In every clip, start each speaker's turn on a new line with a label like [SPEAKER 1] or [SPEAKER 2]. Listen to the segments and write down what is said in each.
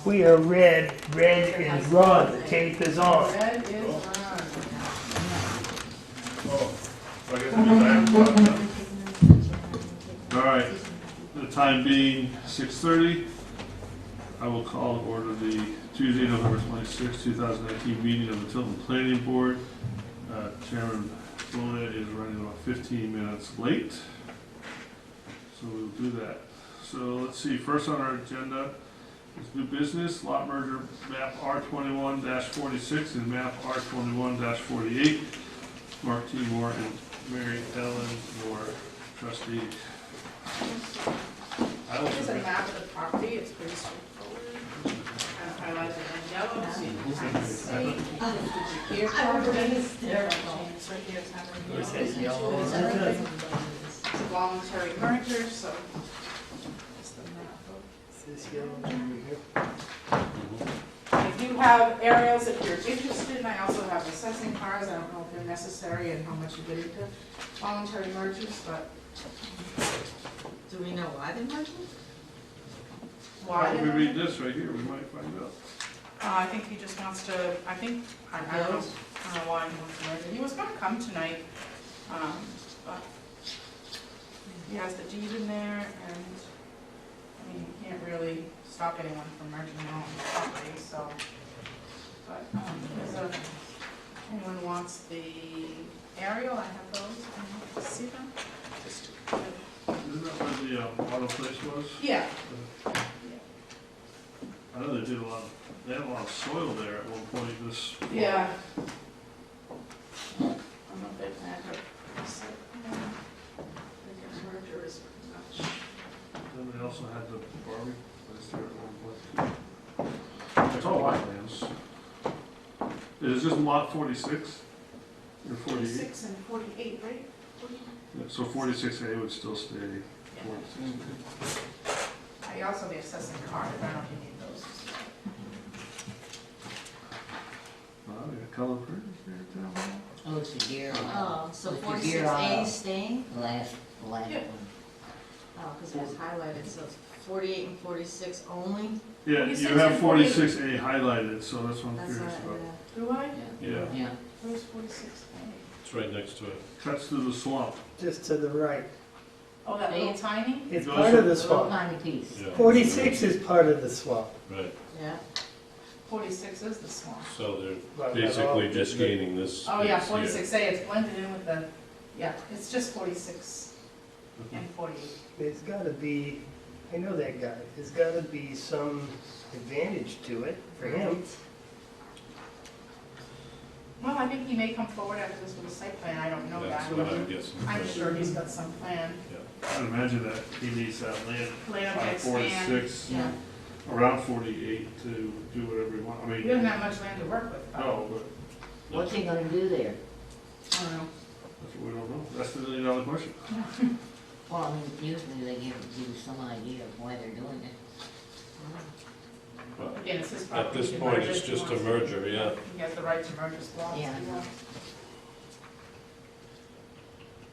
[SPEAKER 1] We are red. Red is Ron. The tape is on.
[SPEAKER 2] Red is on.
[SPEAKER 3] Oh, I guess we'll get back. All right, the time being 6:30, I will call to order the Tuesday, November 26, 2019 meeting of the Tilton Planning Board. Chairman Luna is running about 15 minutes late, so we'll do that. So let's see, first on our agenda is new business, lot merger map R21-46 and map R21-48. Mark T. Moore and Mary Ellen Moore, trustee.
[SPEAKER 2] Here's a map of the property, it's pretty straightforward. Kind of highlighted in yellow, so you can kind of see. Here, property, it's right here, it's happening. It's a voluntary merger, so. That's the map of.
[SPEAKER 1] This yellow over here.
[SPEAKER 2] I do have aerials if you're interested, and I also have assessing cards. I don't know if they're necessary and how much you get into voluntary mergers, but.
[SPEAKER 4] Do we know why they merged?
[SPEAKER 2] Why?
[SPEAKER 3] If we read this right here, we might find out.
[SPEAKER 2] I think he just wants to, I don't know why he wants to merge it. He was gonna come tonight, but he has the deed in there, and, I mean, you can't really stop anyone from merging their own property, so. But, anyone wants the aerial, I have those, can you see them?
[SPEAKER 3] Isn't that where the auto place was?
[SPEAKER 2] Yeah.
[SPEAKER 3] I know they did a lot of, they had a lot of soil there at one point this.
[SPEAKER 2] Yeah. I'm not big fan of this. The merger is pretty much.
[SPEAKER 3] Then they also had the barbecue place there at one point. It's all wetlands. Is this lot 46 or 48?
[SPEAKER 2] 46 and 48, right?
[SPEAKER 3] Yeah, so 46A would still stay 46A.
[SPEAKER 2] I also the assessing card, I don't know if you need those.
[SPEAKER 3] Oh, they got color printers here at town hall.
[SPEAKER 5] Oh, it's the gear.
[SPEAKER 4] Oh, so
[SPEAKER 5] With the gear
[SPEAKER 4] 46A
[SPEAKER 5] on.
[SPEAKER 4] staying?
[SPEAKER 5] The last
[SPEAKER 2] Yeah.
[SPEAKER 5] one.
[SPEAKER 4] Oh, because it was highlighted, so it's 48 and 46 only?
[SPEAKER 3] Yeah,
[SPEAKER 2] 46
[SPEAKER 3] you have
[SPEAKER 2] and 48.
[SPEAKER 3] 46A highlighted, so that's what I'm
[SPEAKER 4] That's
[SPEAKER 3] curious
[SPEAKER 4] right,
[SPEAKER 3] about.
[SPEAKER 4] yeah.
[SPEAKER 2] Do I?
[SPEAKER 3] Yeah,
[SPEAKER 5] Yeah.
[SPEAKER 2] Where's 46A?
[SPEAKER 6] It's right next to it.
[SPEAKER 3] cuts through the swamp.
[SPEAKER 1] Just to the right.
[SPEAKER 2] Oh, that little tiny?
[SPEAKER 1] It's
[SPEAKER 3] Goes
[SPEAKER 1] part of the
[SPEAKER 5] Little
[SPEAKER 1] swamp.
[SPEAKER 5] tiny piece.
[SPEAKER 6] Yeah.
[SPEAKER 1] 46 is part of the swamp.
[SPEAKER 6] Right,
[SPEAKER 4] Yeah.
[SPEAKER 2] 46 is the swamp.
[SPEAKER 6] so they're
[SPEAKER 1] But
[SPEAKER 6] basically just gaining this.
[SPEAKER 2] Oh, yeah,
[SPEAKER 6] space here.
[SPEAKER 2] 46A, it's blended in with the, yeah, it's just 46 and 48.
[SPEAKER 1] There's gotta be, I know that guy, there's gotta be some advantage to it for him.
[SPEAKER 2] Well, I think he may come forward after this with a site plan, I don't know
[SPEAKER 6] That's
[SPEAKER 2] that.
[SPEAKER 6] what I'm guessing.
[SPEAKER 2] I'm sure he's got some plan.
[SPEAKER 3] I would imagine that he needs that land
[SPEAKER 2] Plan
[SPEAKER 3] on
[SPEAKER 2] to expand.
[SPEAKER 3] 46,
[SPEAKER 4] Yeah.
[SPEAKER 3] around 48 to do whatever he wants. I
[SPEAKER 2] He
[SPEAKER 3] mean,
[SPEAKER 2] doesn't have much land to work with.
[SPEAKER 3] no, but
[SPEAKER 5] What's he gonna do there?
[SPEAKER 2] I don't know.
[SPEAKER 3] that's what we don't know. That's the $1 million question.
[SPEAKER 5] Well, I mean, usually they give you some idea of why they're doing it.
[SPEAKER 6] But
[SPEAKER 2] Again, it's his
[SPEAKER 6] at
[SPEAKER 2] property.
[SPEAKER 6] this
[SPEAKER 2] He can
[SPEAKER 6] point,
[SPEAKER 2] merge
[SPEAKER 6] it's
[SPEAKER 2] it if he
[SPEAKER 6] just a
[SPEAKER 2] wants to.
[SPEAKER 6] merger, yeah.
[SPEAKER 2] He has the right to merge his lots.
[SPEAKER 5] Yeah.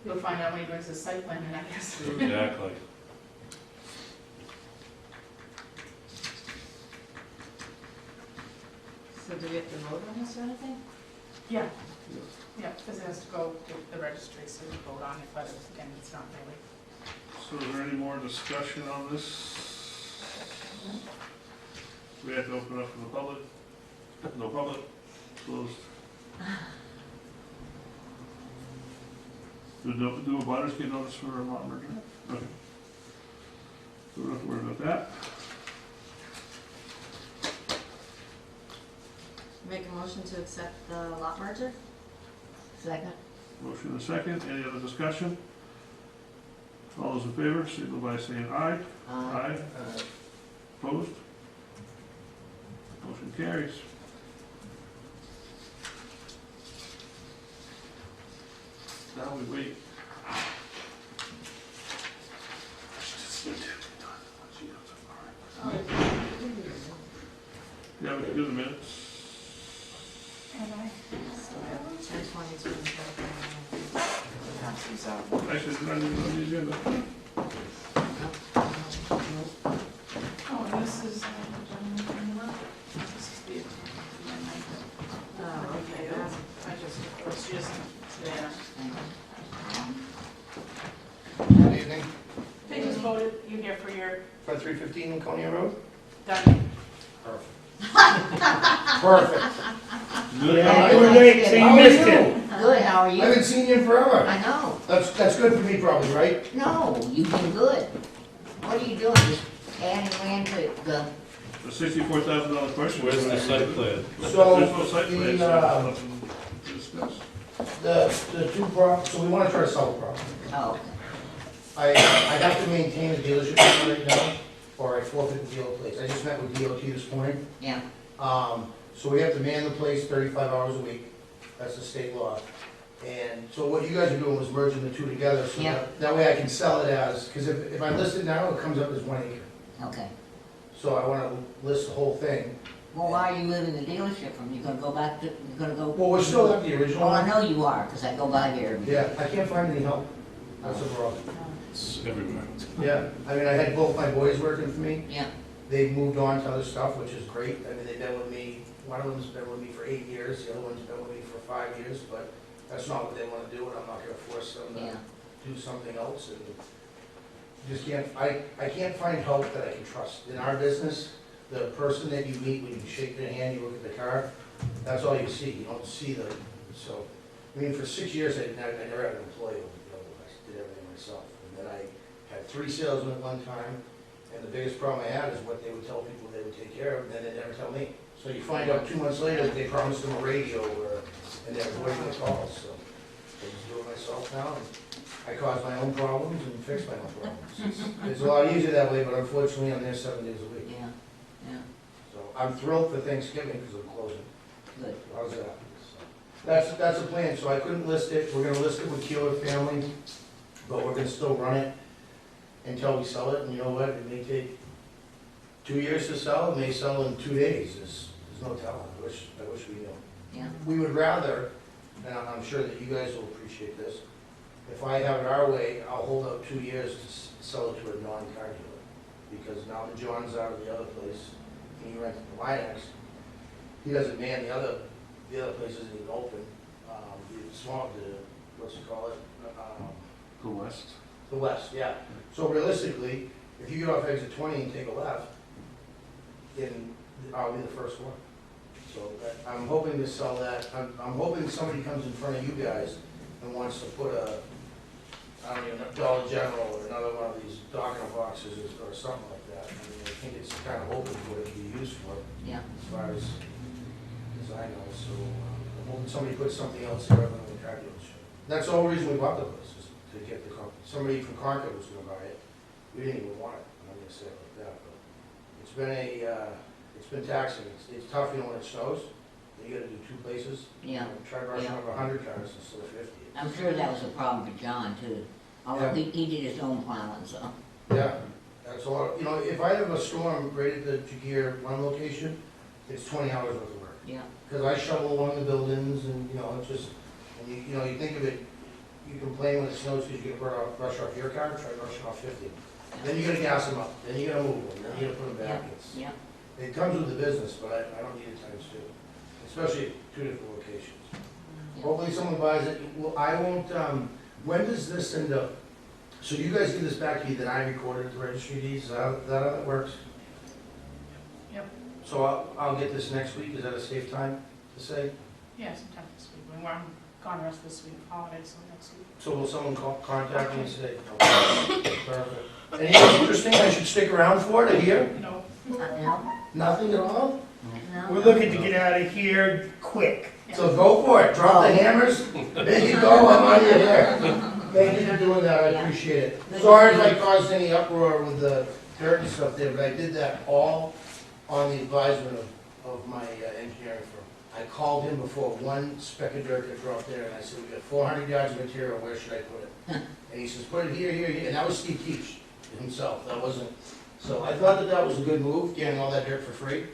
[SPEAKER 2] You'll find out when he brings his site plan in, I guess.
[SPEAKER 6] Exactly.
[SPEAKER 4] So do we have to vote on this or anything?
[SPEAKER 2] Yeah, yeah, because it has to go to the registry, so we vote on it, but again, it's not really.
[SPEAKER 3] So is there any more discussion on this? We have to open up for the public? No public? Closed. Do a butters get notice for a lot merger? Okay. So we don't have to worry about that.
[SPEAKER 4] Make a motion to accept the lot merger?
[SPEAKER 5] Second?
[SPEAKER 3] Motion and a second. Any other discussion? All those in favor, signal by saying aye. Aye. Opposed? Motion carries. Now we wait. Yeah, we can do the minutes.
[SPEAKER 2] And I,
[SPEAKER 4] 10/22.
[SPEAKER 2] pass these out.
[SPEAKER 3] Actually, it's not even on the agenda.
[SPEAKER 2] Oh, and this is, gentleman from the road.
[SPEAKER 7] 315 Laconia Road?
[SPEAKER 2] Done.
[SPEAKER 7] Perfect.
[SPEAKER 1] Yeah, you were late, so you
[SPEAKER 7] How are
[SPEAKER 1] missed
[SPEAKER 7] you?
[SPEAKER 1] it.
[SPEAKER 5] Good, how are
[SPEAKER 7] I
[SPEAKER 5] you?
[SPEAKER 7] haven't seen you in forever.
[SPEAKER 5] I know.
[SPEAKER 7] That's good for me probably, right?
[SPEAKER 5] No, you've been good. What are you doing? Just adding land to the,
[SPEAKER 3] The $64,000 question.
[SPEAKER 6] Where's the site plan?
[SPEAKER 7] So,
[SPEAKER 3] There's no site plan, so there's nothing to discuss.
[SPEAKER 7] the two so we want to try to sell the property.
[SPEAKER 5] oh,
[SPEAKER 7] I have to maintain the dealership right now, or I forfeit the dealer place. I just met with DOT this morning.
[SPEAKER 5] yeah,
[SPEAKER 7] So we have to man the place 35 hours a week. That's the state law. And so what you guys are doing was merging the two together, so
[SPEAKER 5] Yeah.
[SPEAKER 7] that way I can sell it as, because if I list it now, it comes up as 1 acre.
[SPEAKER 5] okay.
[SPEAKER 7] So I want to list the whole thing.
[SPEAKER 5] Well, why are you moving the dealership from? You gonna go back to, you gonna go?
[SPEAKER 7] Well, we're still at the original
[SPEAKER 5] Oh, I
[SPEAKER 7] one.
[SPEAKER 5] know you are, because I go by there.
[SPEAKER 7] Yeah, I can't find any help. That's the problem.
[SPEAKER 6] It's everywhere.
[SPEAKER 7] Yeah, I mean, I had both my boys working for me.
[SPEAKER 5] Yeah,
[SPEAKER 7] They've moved on to other stuff, which is great. I mean, they've been with me, one of them's been with me for 8 years, the other one's been with me for 5 years, but that's not what they want to do, and I'm not gonna force them
[SPEAKER 5] yeah,
[SPEAKER 7] to do something else, and just can't, I can't find help that I can trust. In our business, the person that you meet when you shake their hand, you look at the car, that's all you see, you don't see the, so, I mean, for 6 years, I never had an employee over the other, I did everything myself. And then I had 3 salesmen at one time, and the biggest problem I had is what they would tell people they would take care of, and then they never tell me. So you find out 2 months later that they promised them a radio, and they're avoiding the calls, so I just do it myself now, and I cause my own problems and fix my own problems. It's a lot easier that way, but unfortunately, I'm there 7 days a week.
[SPEAKER 5] yeah, yeah,
[SPEAKER 7] So I'm thrilled for Thanksgiving because I'm closing.
[SPEAKER 5] good.
[SPEAKER 7] How's that? So that's a plan, so I couldn't list it, we're gonna list it with Keeler Family, but we're gonna still run it until we sell it, and you know what, it may take 2 years to sell, it may sell in 2 days, there's no telling, I wish we knew.
[SPEAKER 5] Yeah,
[SPEAKER 7] We would rather, and I'm sure that you guys will appreciate this, if I have it our way, I'll hold out 2 years to sell it to a non-car dealer, because now that John's out of the other place, and he rented the Linex, he doesn't man the other place isn't even open, the swamp, what's it call it?
[SPEAKER 3] The west.
[SPEAKER 7] The west, yeah. So realistically, if you get off exit 20 and take a left, then I'll be the first one. So I'm hoping to sell that, I'm hoping somebody comes in front of you guys and wants to put I don't even know, Dollar General or another one of these docking boxes or something like that. I mean, I think it's kind of open for what it can be used for,
[SPEAKER 5] yeah,
[SPEAKER 7] as far as I know, so I'm hoping somebody puts something else there other than the car dealership. That's the whole reason we bought the place, is to get the company. Somebody from Concord was gonna buy it, we didn't even want it, I'm gonna say it like that, but it's been taxing, it's tough, you know, when it snows, you gotta do 2 places.
[SPEAKER 5] yeah.
[SPEAKER 7] Try brushing
[SPEAKER 5] Yeah.
[SPEAKER 7] up 100 cars instead of 50.
[SPEAKER 5] I'm sure that was a problem for John too. Although
[SPEAKER 7] Yeah.
[SPEAKER 5] he did his own plowing, so,
[SPEAKER 7] Yeah, that's a lot, you know, if I have a storm right at the Jagir one location, it's 20 hours worth of work.
[SPEAKER 5] yeah,
[SPEAKER 7] Because I shovel along the buildings and, you know, it's just, and you know, you think of it, you complain when it snows because you gotta brush off your car, try brushing off 50. Then you gotta gas them up, then you gotta move them, then you gotta put them back.
[SPEAKER 5] yeah.
[SPEAKER 7] It comes with the business, but I don't need it times 2, especially at 2 different locations.
[SPEAKER 5] Yeah.
[SPEAKER 7] Hopefully someone buys it, well, I won't, when does this end up? So you guys give this back to me, then I record it at the registry of deeds, is that how that works?
[SPEAKER 2] Yep.
[SPEAKER 7] So I'll get this next week, is that a safe time to say?
[SPEAKER 2] Yeah, sometime this week. I'm gone the rest of this week, holidays, so next week.
[SPEAKER 7] So will someone contact me and say, okay, perfect. Anything interesting I should stick around for to hear?
[SPEAKER 2] No.
[SPEAKER 5] No,
[SPEAKER 7] Nothing at all?
[SPEAKER 5] no.
[SPEAKER 1] We're looking to get out of here quick.
[SPEAKER 7] So go for it, drop the hammers, there you go, I'm out of your hair. Thank you for doing that, I appreciate it. Sorry if I caused any uproar with the dirt and stuff there, but I did that all on the advisement of my engineering firm. I called him before one speck of dirt got dropped there, and I said, we got 400 yards of material, where should I put it? And he says, put it here, here, here, and that was Steve Keach himself, that wasn't, so I thought that was a good move, getting all that dirt for free.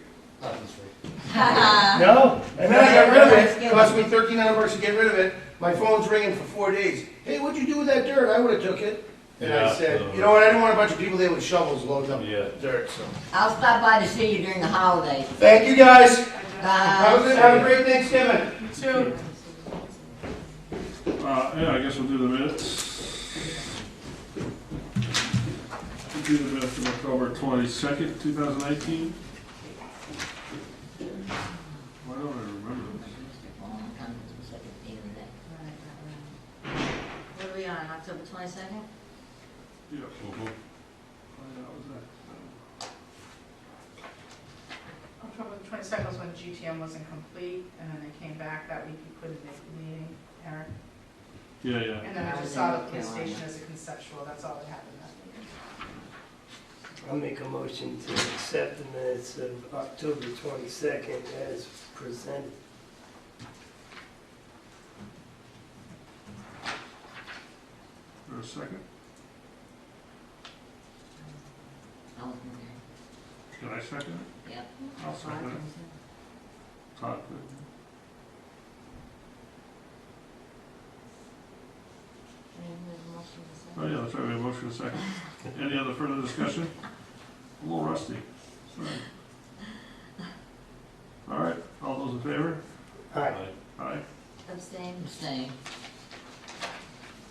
[SPEAKER 7] Nothing's free.
[SPEAKER 1] No?
[SPEAKER 7] And then I got rid of it, it cost me $1,300 to get rid of it, my phone's ringing for 4 days. Hey, what'd you do with that dirt? I would've took it. And I
[SPEAKER 6] Yeah,
[SPEAKER 7] said,
[SPEAKER 6] no.
[SPEAKER 7] you know what, I didn't want a bunch of people there with shovels loading up
[SPEAKER 6] Yeah.
[SPEAKER 7] dirt, so.
[SPEAKER 5] I'll stop by to see you during the holidays.
[SPEAKER 7] Thank you, guys.
[SPEAKER 5] Bye.
[SPEAKER 7] Have a great Thanksgiving.
[SPEAKER 2] You too.
[SPEAKER 3] Yeah, I guess we'll do the minutes. do the minutes of October 22nd, 2019. Why don't I remember this?
[SPEAKER 4] What are we on, October 22nd?
[SPEAKER 3] Yeah.
[SPEAKER 6] Mhm.
[SPEAKER 3] That was that.
[SPEAKER 2] October 22nd was when GTM wasn't complete, and then they came back that week, you couldn't make the meeting, Eric.
[SPEAKER 3] Yeah, yeah.
[SPEAKER 2] And then
[SPEAKER 5] I
[SPEAKER 2] I
[SPEAKER 5] was
[SPEAKER 2] just
[SPEAKER 5] in
[SPEAKER 2] saw the
[SPEAKER 5] North
[SPEAKER 2] police
[SPEAKER 5] Carolina.
[SPEAKER 2] station as a conceptual, that's all that happened that meeting.
[SPEAKER 1] I'll make a motion to accept the minutes of October 22nd as presented.
[SPEAKER 3] For a second?
[SPEAKER 5] I wasn't there.
[SPEAKER 3] Can I second it?
[SPEAKER 5] Yep.
[SPEAKER 3] I'll second it. Todd, oh yeah, that's right, we have a motion in a second. Any other further discussion? A little rusty, sorry. All right, all those in favor?
[SPEAKER 1] Aye.
[SPEAKER 3] Aye.
[SPEAKER 4] Abstain?
[SPEAKER 5] Abstain.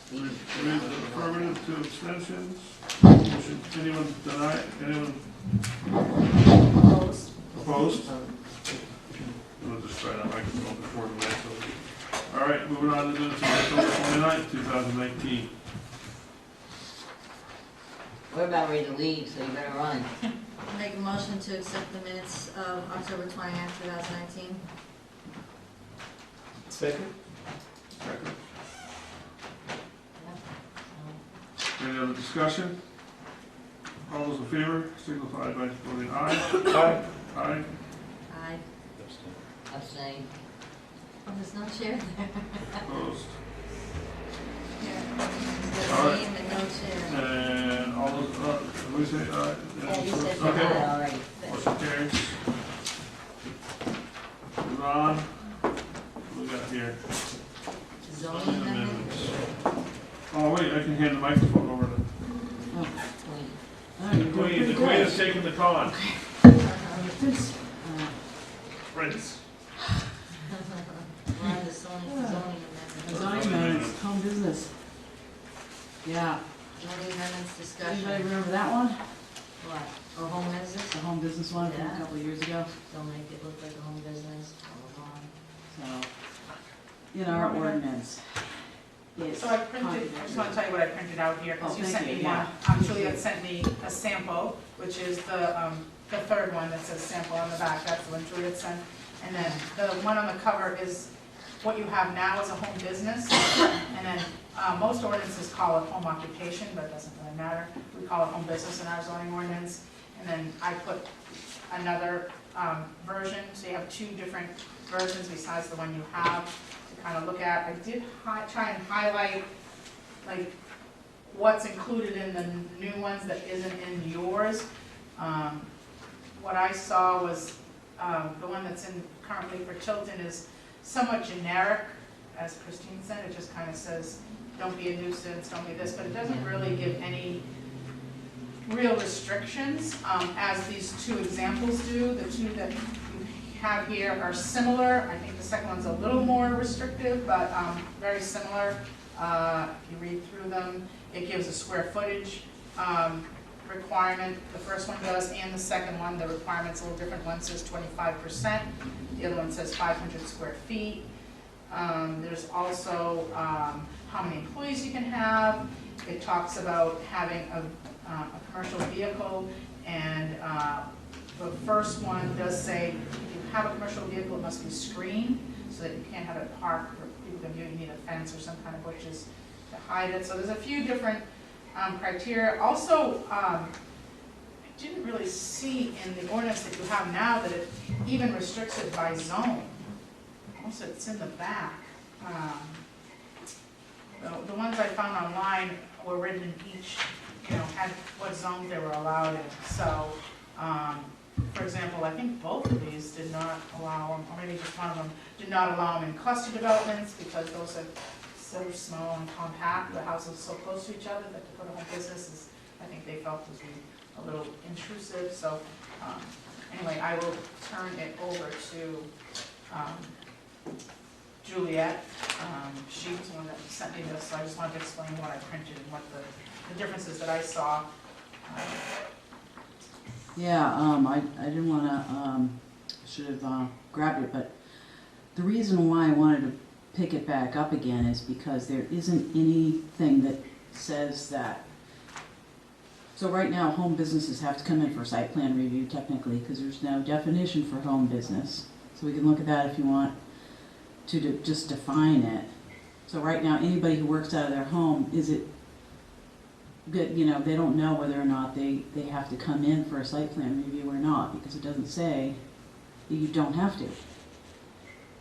[SPEAKER 3] Three to the affirmative, two abstentions. Motion, anyone deny, anyone
[SPEAKER 4] Opposed?
[SPEAKER 3] opposed? We'll just try that microphone before the minutes. All right, moving on to minutes of October 29th, 2019.
[SPEAKER 5] We're about ready to leave, so you better run.
[SPEAKER 4] Make a motion to accept the minutes of October 29th, 2019.
[SPEAKER 1] Second?
[SPEAKER 3] Second.
[SPEAKER 4] Yep.
[SPEAKER 3] Any other discussion? All those in favor signify by voting aye.
[SPEAKER 1] Aye.
[SPEAKER 3] Aye.
[SPEAKER 4] Aye.
[SPEAKER 6] Abstain.
[SPEAKER 5] Abstain.
[SPEAKER 4] Oh, there's no chair there.
[SPEAKER 3] Opposed.
[SPEAKER 4] There's
[SPEAKER 3] All
[SPEAKER 4] a
[SPEAKER 3] right.
[SPEAKER 4] name and no chair.
[SPEAKER 3] And all those, what do we say, aye?
[SPEAKER 4] Yeah, you said
[SPEAKER 3] Okay.
[SPEAKER 4] aye.
[SPEAKER 5] Already.
[SPEAKER 3] Motion carries. Move on. What we got here?
[SPEAKER 4] Zoning amendment.
[SPEAKER 3] Oh, wait, I can hand the microphone over to
[SPEAKER 5] Wait.
[SPEAKER 3] the Queen. The Queen is taking the con. Prince.
[SPEAKER 4] We're on the zoning amendment.
[SPEAKER 8] Zoning amendments, home business. Yeah,
[SPEAKER 4] Zoning amendments discussion.
[SPEAKER 8] anybody remember that one?
[SPEAKER 4] What? Oh, home business?
[SPEAKER 8] The home business one from
[SPEAKER 4] Yeah.
[SPEAKER 8] a couple of years ago.
[SPEAKER 4] Don't make it look like a home business. Hold on.
[SPEAKER 8] So, in our ordinance. It's
[SPEAKER 2] So I printed, I just want to tell you what I printed out here, because
[SPEAKER 8] Oh,
[SPEAKER 2] you
[SPEAKER 8] thank
[SPEAKER 2] sent
[SPEAKER 8] you,
[SPEAKER 2] me
[SPEAKER 8] yeah.
[SPEAKER 2] one. Juliet sent me a sample, which is the third one that says sample on the back, that's the one Juliet sent. And then the one on the cover is what you have now as a home business. And then most ordinances call it home occupation, but it doesn't really matter. We call it home business in our zoning ordinance. And then I put another version, so you have two different versions besides the one you have to kind of look at. I did try and highlight like what's included in the new ones that isn't in yours. What I saw was the one that's in currently for Tilton is somewhat generic, as Christine said. It just kind of says, don't be a nuisance, don't be this, but it doesn't really give any real restrictions, as these two examples do. The two that you have here are similar. I think the second one's a little more restrictive, but very similar. If you read through them, it gives a square footage requirement. The first one does, and the second one, the requirement's a little different. One says 25%, the other one says 500 square feet. There's also how many employees you can have. It talks about having a commercial vehicle, and the first one does say if you have a commercial vehicle, it must be screened so that you can't have it parked where people can view. You need a fence or some kind of bushes to hide it. So there's a few different criteria. Also, I didn't really see in the ordinance that you have now that it even restricts it by zone. Most of it's in the back. The ones I found online were written in each, had what zones they were allowed in. So, for example, I think both of these did not allow them, or maybe just one of them, did not allow them in cluster developments because those are so small and compact, the houses are so close to each other that to put a home business is, I think they felt was a little intrusive. So, anyway, I will turn it over to Juliet. She was the one that sent me this, so I just wanted to explain what I printed and what the differences that I saw.
[SPEAKER 8] Yeah, I didn't wanna, should have, grabbed it, but the reason why I wanted to pick it back up again is because there isn't anything that says that. So right now, home businesses have to come in for site plan review technically, because there's no definition for home business. So we can look at that if you want to just define it. So right now, anybody who works out of their home, is it good, you know, they don't know whether or not they have to come in for a site plan review or not, because it doesn't say that you don't have to.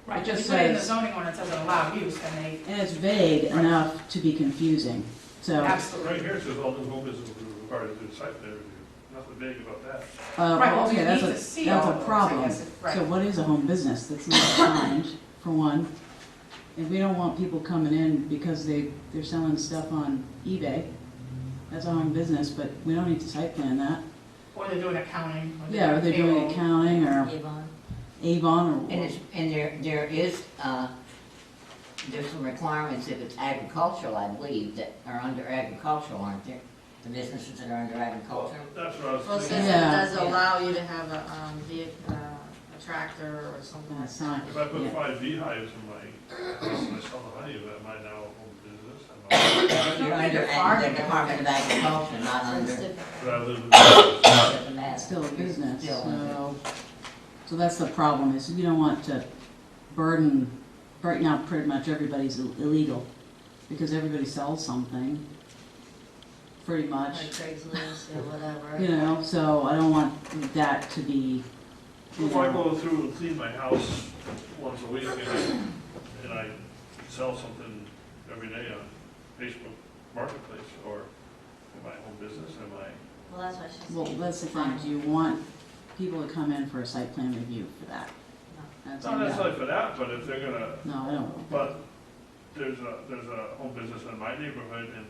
[SPEAKER 2] Right,
[SPEAKER 8] It
[SPEAKER 2] just
[SPEAKER 8] just
[SPEAKER 2] put it in the
[SPEAKER 8] says-
[SPEAKER 2] zoning ordinance as an allowed use, and they,
[SPEAKER 8] And it's vague
[SPEAKER 2] Right.
[SPEAKER 8] enough to be confusing, so.
[SPEAKER 2] absolutely.
[SPEAKER 3] Right here it says all new home business will be required to do site plan review. Nothing big about that.
[SPEAKER 2] Right, well,
[SPEAKER 8] Okay,
[SPEAKER 2] you
[SPEAKER 8] that's
[SPEAKER 2] need to see
[SPEAKER 8] that's
[SPEAKER 2] all
[SPEAKER 8] a
[SPEAKER 2] those, I
[SPEAKER 8] problem.
[SPEAKER 2] guess, if- right.
[SPEAKER 8] So what is a home business that's not defined, for one? If we don't want people coming in because they're selling stuff on eBay, that's a home business, but we don't need to site plan that.
[SPEAKER 2] Or they're doing accounting. Or
[SPEAKER 8] Yeah, or they're doing
[SPEAKER 2] payroll.
[SPEAKER 8] accounting or
[SPEAKER 5] Avon.
[SPEAKER 8] Avon
[SPEAKER 5] And
[SPEAKER 8] or,
[SPEAKER 5] it's, and there is, there's some requirements if it's agricultural, I believe, that are under agricultural, aren't there? The businesses that are under agriculture.
[SPEAKER 3] That's what I was
[SPEAKER 4] Well, it
[SPEAKER 3] thinking.
[SPEAKER 4] says
[SPEAKER 8] Yeah.
[SPEAKER 4] it does allow you to have a, a tractor or something like
[SPEAKER 8] sign.
[SPEAKER 4] that.
[SPEAKER 3] If I put
[SPEAKER 8] Yeah.
[SPEAKER 3] 5 beehives in my house and I sell the honey, am I now a home business? Am
[SPEAKER 5] You're
[SPEAKER 2] think
[SPEAKER 5] under
[SPEAKER 2] they're farming.
[SPEAKER 5] the Department of Agriculture, not
[SPEAKER 4] So it's
[SPEAKER 5] under,
[SPEAKER 4] different.
[SPEAKER 3] I, but I live in the
[SPEAKER 5] doesn't matter.
[SPEAKER 8] it's still a business,
[SPEAKER 5] Still under.
[SPEAKER 8] so that's the problem, is you don't want to burden, right now, pretty much everybody's illegal, because everybody sells something, pretty much.
[SPEAKER 4] Like Craigslist or whatever.
[SPEAKER 8] You know, so I don't want that to be, you
[SPEAKER 3] If I
[SPEAKER 8] know,
[SPEAKER 3] go through and clean my house once a week and I sell something every day on Facebook Marketplace, or am I home business, am I?
[SPEAKER 4] Well, that's what she's
[SPEAKER 8] well,
[SPEAKER 4] saying.
[SPEAKER 8] that's the thing, do you want people to come in for a site plan review for that? That's
[SPEAKER 3] Not
[SPEAKER 8] a no.
[SPEAKER 3] necessarily for that, but if they're gonna,
[SPEAKER 8] No, I don't.
[SPEAKER 3] but there's a home business in my neighborhood, and,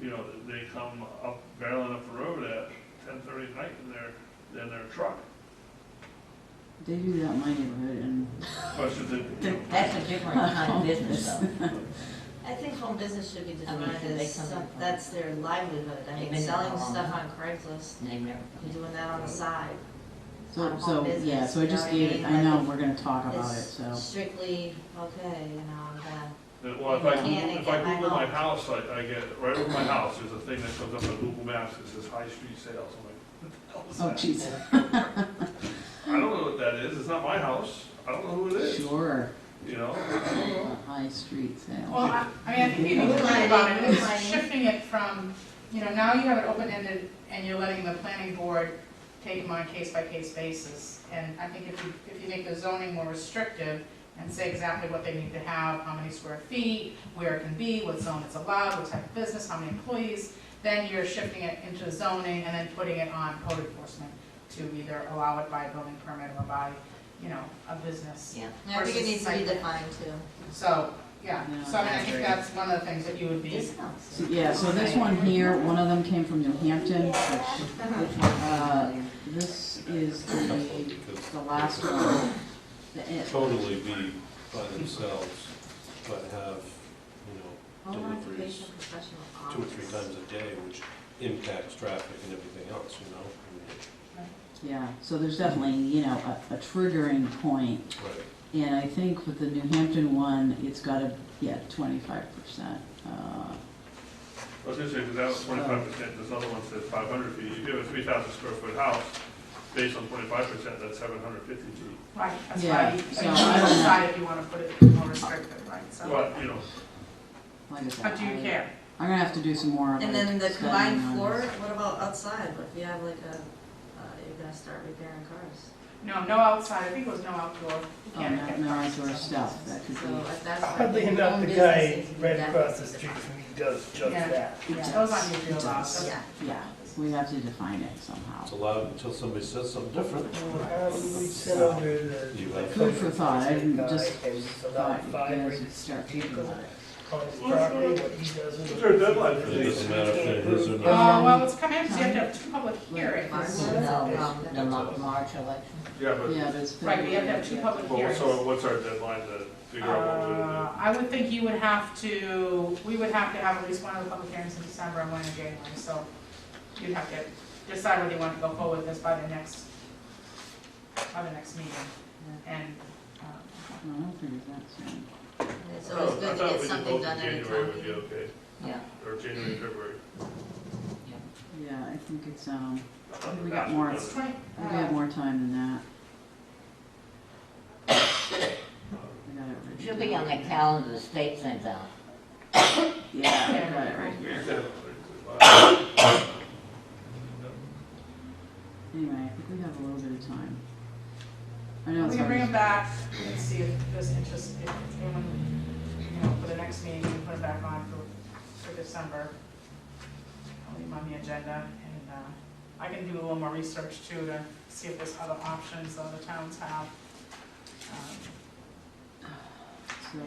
[SPEAKER 3] you know, they come up, barreling up the road at 10:30 at night in their truck.
[SPEAKER 8] They do that in my neighborhood, and
[SPEAKER 3] Question that,
[SPEAKER 5] That's a different kind of business though.
[SPEAKER 4] I think home business should be
[SPEAKER 5] I mean,
[SPEAKER 4] defined
[SPEAKER 5] they
[SPEAKER 4] as,
[SPEAKER 5] come from-
[SPEAKER 4] that's their livelihood. I
[SPEAKER 5] They've
[SPEAKER 4] mean,
[SPEAKER 5] been
[SPEAKER 4] selling
[SPEAKER 5] there for a long
[SPEAKER 4] stuff
[SPEAKER 5] time.
[SPEAKER 4] on Craigslist,
[SPEAKER 5] And they've never.
[SPEAKER 4] you're doing that on the side.
[SPEAKER 8] so,
[SPEAKER 4] On home
[SPEAKER 8] so,
[SPEAKER 4] business,
[SPEAKER 8] yeah, so I
[SPEAKER 4] you know
[SPEAKER 8] just
[SPEAKER 4] what I
[SPEAKER 8] gave it,
[SPEAKER 4] mean?
[SPEAKER 8] I know,
[SPEAKER 4] Like,
[SPEAKER 8] we're gonna talk about it,
[SPEAKER 4] It's
[SPEAKER 8] so.
[SPEAKER 4] strictly, okay, you know,
[SPEAKER 3] well, if I
[SPEAKER 4] Mechanic
[SPEAKER 3] Google,
[SPEAKER 4] at my
[SPEAKER 3] Google my
[SPEAKER 4] home.
[SPEAKER 3] house, I get, right over my house, there's a thing that comes up on Google Maps, it says High Street Sales. I'm like, what the hell
[SPEAKER 8] Oh,
[SPEAKER 3] is that?
[SPEAKER 8] jeez.
[SPEAKER 3] I don't know what that is, it's not my house, I don't know who it is,
[SPEAKER 8] Sure,
[SPEAKER 3] you know? I don't know.
[SPEAKER 8] a high street sale.
[SPEAKER 2] Well, I mean, I think you need to think about it, it's shifting it from, you know, now you have it open-ended, and you're letting the planning board take them on a case-by-case basis. And I think if you make the zoning more restrictive, and say exactly what they need to have, how many square feet, where it can be, what zone it's allowed, what type of business, how many employees, then you're shifting it into zoning and then putting it on code enforcement to either allow it by building permit or by, you know, a business.
[SPEAKER 5] Yeah.
[SPEAKER 4] I think it
[SPEAKER 2] Versus
[SPEAKER 4] needs to be
[SPEAKER 2] site plan.
[SPEAKER 4] defined too.
[SPEAKER 2] So, yeah,
[SPEAKER 8] Yeah,
[SPEAKER 2] so I mean, I
[SPEAKER 8] I
[SPEAKER 2] think
[SPEAKER 8] agree.
[SPEAKER 2] that's one of the things that you would be,
[SPEAKER 4] Discounts.
[SPEAKER 8] So, yeah, so this one here, one of them came from New Hampton, this is the last one.
[SPEAKER 6] Totally be by themselves, but have,
[SPEAKER 4] Home
[SPEAKER 6] deliveries
[SPEAKER 4] occupation professional
[SPEAKER 6] 2 or
[SPEAKER 4] office.
[SPEAKER 6] 3 times a day, which impacts traffic and everything else, you know? I
[SPEAKER 8] Yeah, so there's definitely, you know, a triggering point,
[SPEAKER 6] mean, Right.
[SPEAKER 8] and I think with the New Hampton one, it's gotta, yeah, 25%.
[SPEAKER 3] I was gonna say, because that was 25%, this other one says 500 feet, if you have a 3,000 square foot house, based on 25%, that's 750 feet.
[SPEAKER 2] right, that's
[SPEAKER 8] Yeah,
[SPEAKER 2] why you
[SPEAKER 8] so
[SPEAKER 2] you
[SPEAKER 8] I
[SPEAKER 2] need to
[SPEAKER 8] don't know.
[SPEAKER 2] decide if you wanna put it more restrictive, right, so.
[SPEAKER 3] But, you know,
[SPEAKER 8] Like I said,
[SPEAKER 2] But do you care?
[SPEAKER 8] I'm gonna have to do some more.
[SPEAKER 4] And
[SPEAKER 8] like,
[SPEAKER 4] then the
[SPEAKER 8] studying
[SPEAKER 4] combined
[SPEAKER 8] on
[SPEAKER 4] floor,
[SPEAKER 8] this.
[SPEAKER 4] what about outside? What if you have like a, you're gonna start repairing cars?
[SPEAKER 2] No outside, I think it was no outdoor, you
[SPEAKER 8] Oh,
[SPEAKER 2] can't
[SPEAKER 8] no,
[SPEAKER 2] get
[SPEAKER 8] no
[SPEAKER 2] cars.
[SPEAKER 8] outdoor stuff, that could
[SPEAKER 4] So
[SPEAKER 8] be,
[SPEAKER 4] that's. why
[SPEAKER 1] Oddly
[SPEAKER 4] home
[SPEAKER 1] enough, the
[SPEAKER 4] business
[SPEAKER 1] guy
[SPEAKER 4] needs to be
[SPEAKER 1] right across the
[SPEAKER 4] definitely
[SPEAKER 1] street from me
[SPEAKER 4] defined.
[SPEAKER 1] does just
[SPEAKER 2] Yeah.
[SPEAKER 1] that.
[SPEAKER 2] Yeah, those aren't usually allowed,
[SPEAKER 8] It
[SPEAKER 2] so.
[SPEAKER 4] Yeah.
[SPEAKER 8] yeah, we have to define it somehow.
[SPEAKER 6] It's allowed until somebody says something different.
[SPEAKER 1] We sent over the.
[SPEAKER 6] You have-
[SPEAKER 8] Food for thought, I didn't
[SPEAKER 1] guy,
[SPEAKER 8] just
[SPEAKER 1] and he's allowed
[SPEAKER 8] thought you
[SPEAKER 1] 5
[SPEAKER 8] guys would
[SPEAKER 1] registered
[SPEAKER 8] start thinking
[SPEAKER 1] vehicles
[SPEAKER 8] about it.
[SPEAKER 1] on his property, what he does with
[SPEAKER 3] Is there a deadline for
[SPEAKER 6] It
[SPEAKER 3] these?
[SPEAKER 6] doesn't matter if they're his or not.
[SPEAKER 2] Well, it's coming up, because you have to have 2 public hearings.
[SPEAKER 5] The March election.
[SPEAKER 3] Yeah, but,
[SPEAKER 8] Yeah, but it's.
[SPEAKER 2] Right, we have to have 2 public
[SPEAKER 3] well,
[SPEAKER 2] hearings.
[SPEAKER 3] so what's our deadline to figure out what we're gonna
[SPEAKER 2] I would think you would have to, we would have to have at least one of the public hearings in December and one in January, so you'd have to get decide whether you want to go forward with this by the next meeting. And,
[SPEAKER 8] No, I don't think it's that soon.
[SPEAKER 4] It's always good to get something done at a
[SPEAKER 3] January
[SPEAKER 4] time
[SPEAKER 3] would be
[SPEAKER 4] meeting.
[SPEAKER 3] okay,
[SPEAKER 5] Yeah,
[SPEAKER 3] or January, February.
[SPEAKER 8] Yeah, I think it's, we
[SPEAKER 3] That's
[SPEAKER 8] got more,
[SPEAKER 3] another-
[SPEAKER 8] we have more time than that. I got it
[SPEAKER 5] it
[SPEAKER 8] written
[SPEAKER 5] should be on
[SPEAKER 8] down.
[SPEAKER 5] the calendar the state sends out.
[SPEAKER 8] Yeah, I got it right here. Anyway, I think we have a little bit of time. I know
[SPEAKER 2] we
[SPEAKER 8] it's
[SPEAKER 2] can bring
[SPEAKER 8] hard.
[SPEAKER 2] them back and see if there's interest, if anyone, for the next meeting, we can put it back on for December. I'll leave them on the agenda, and I can do a little more research too to see if there's other options that other towns have.
[SPEAKER 8] So,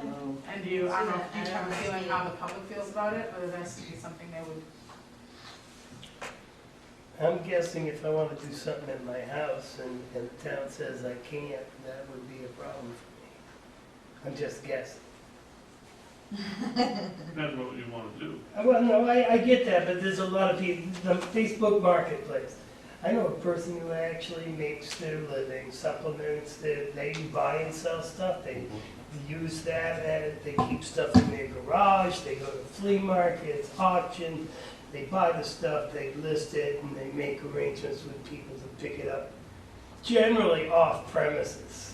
[SPEAKER 2] And do you, I don't know, do you have a feeling how the public feels about it, whether that's something they would,
[SPEAKER 1] I'm guessing if I want to do something in my house and the town says I can't, that would be a problem for me. I'm just guessing.
[SPEAKER 3] Depends what you wanna do.
[SPEAKER 1] Well, no, I get that, but there's a lot of people, the Facebook Marketplace. I know a person who actually makes their living, supplements, they buy and sell stuff, they use that, and they keep stuff in their garage, they go to flea markets, auction, they buy the stuff, they list it, and they make arrangements with people to pick it up, generally off premises.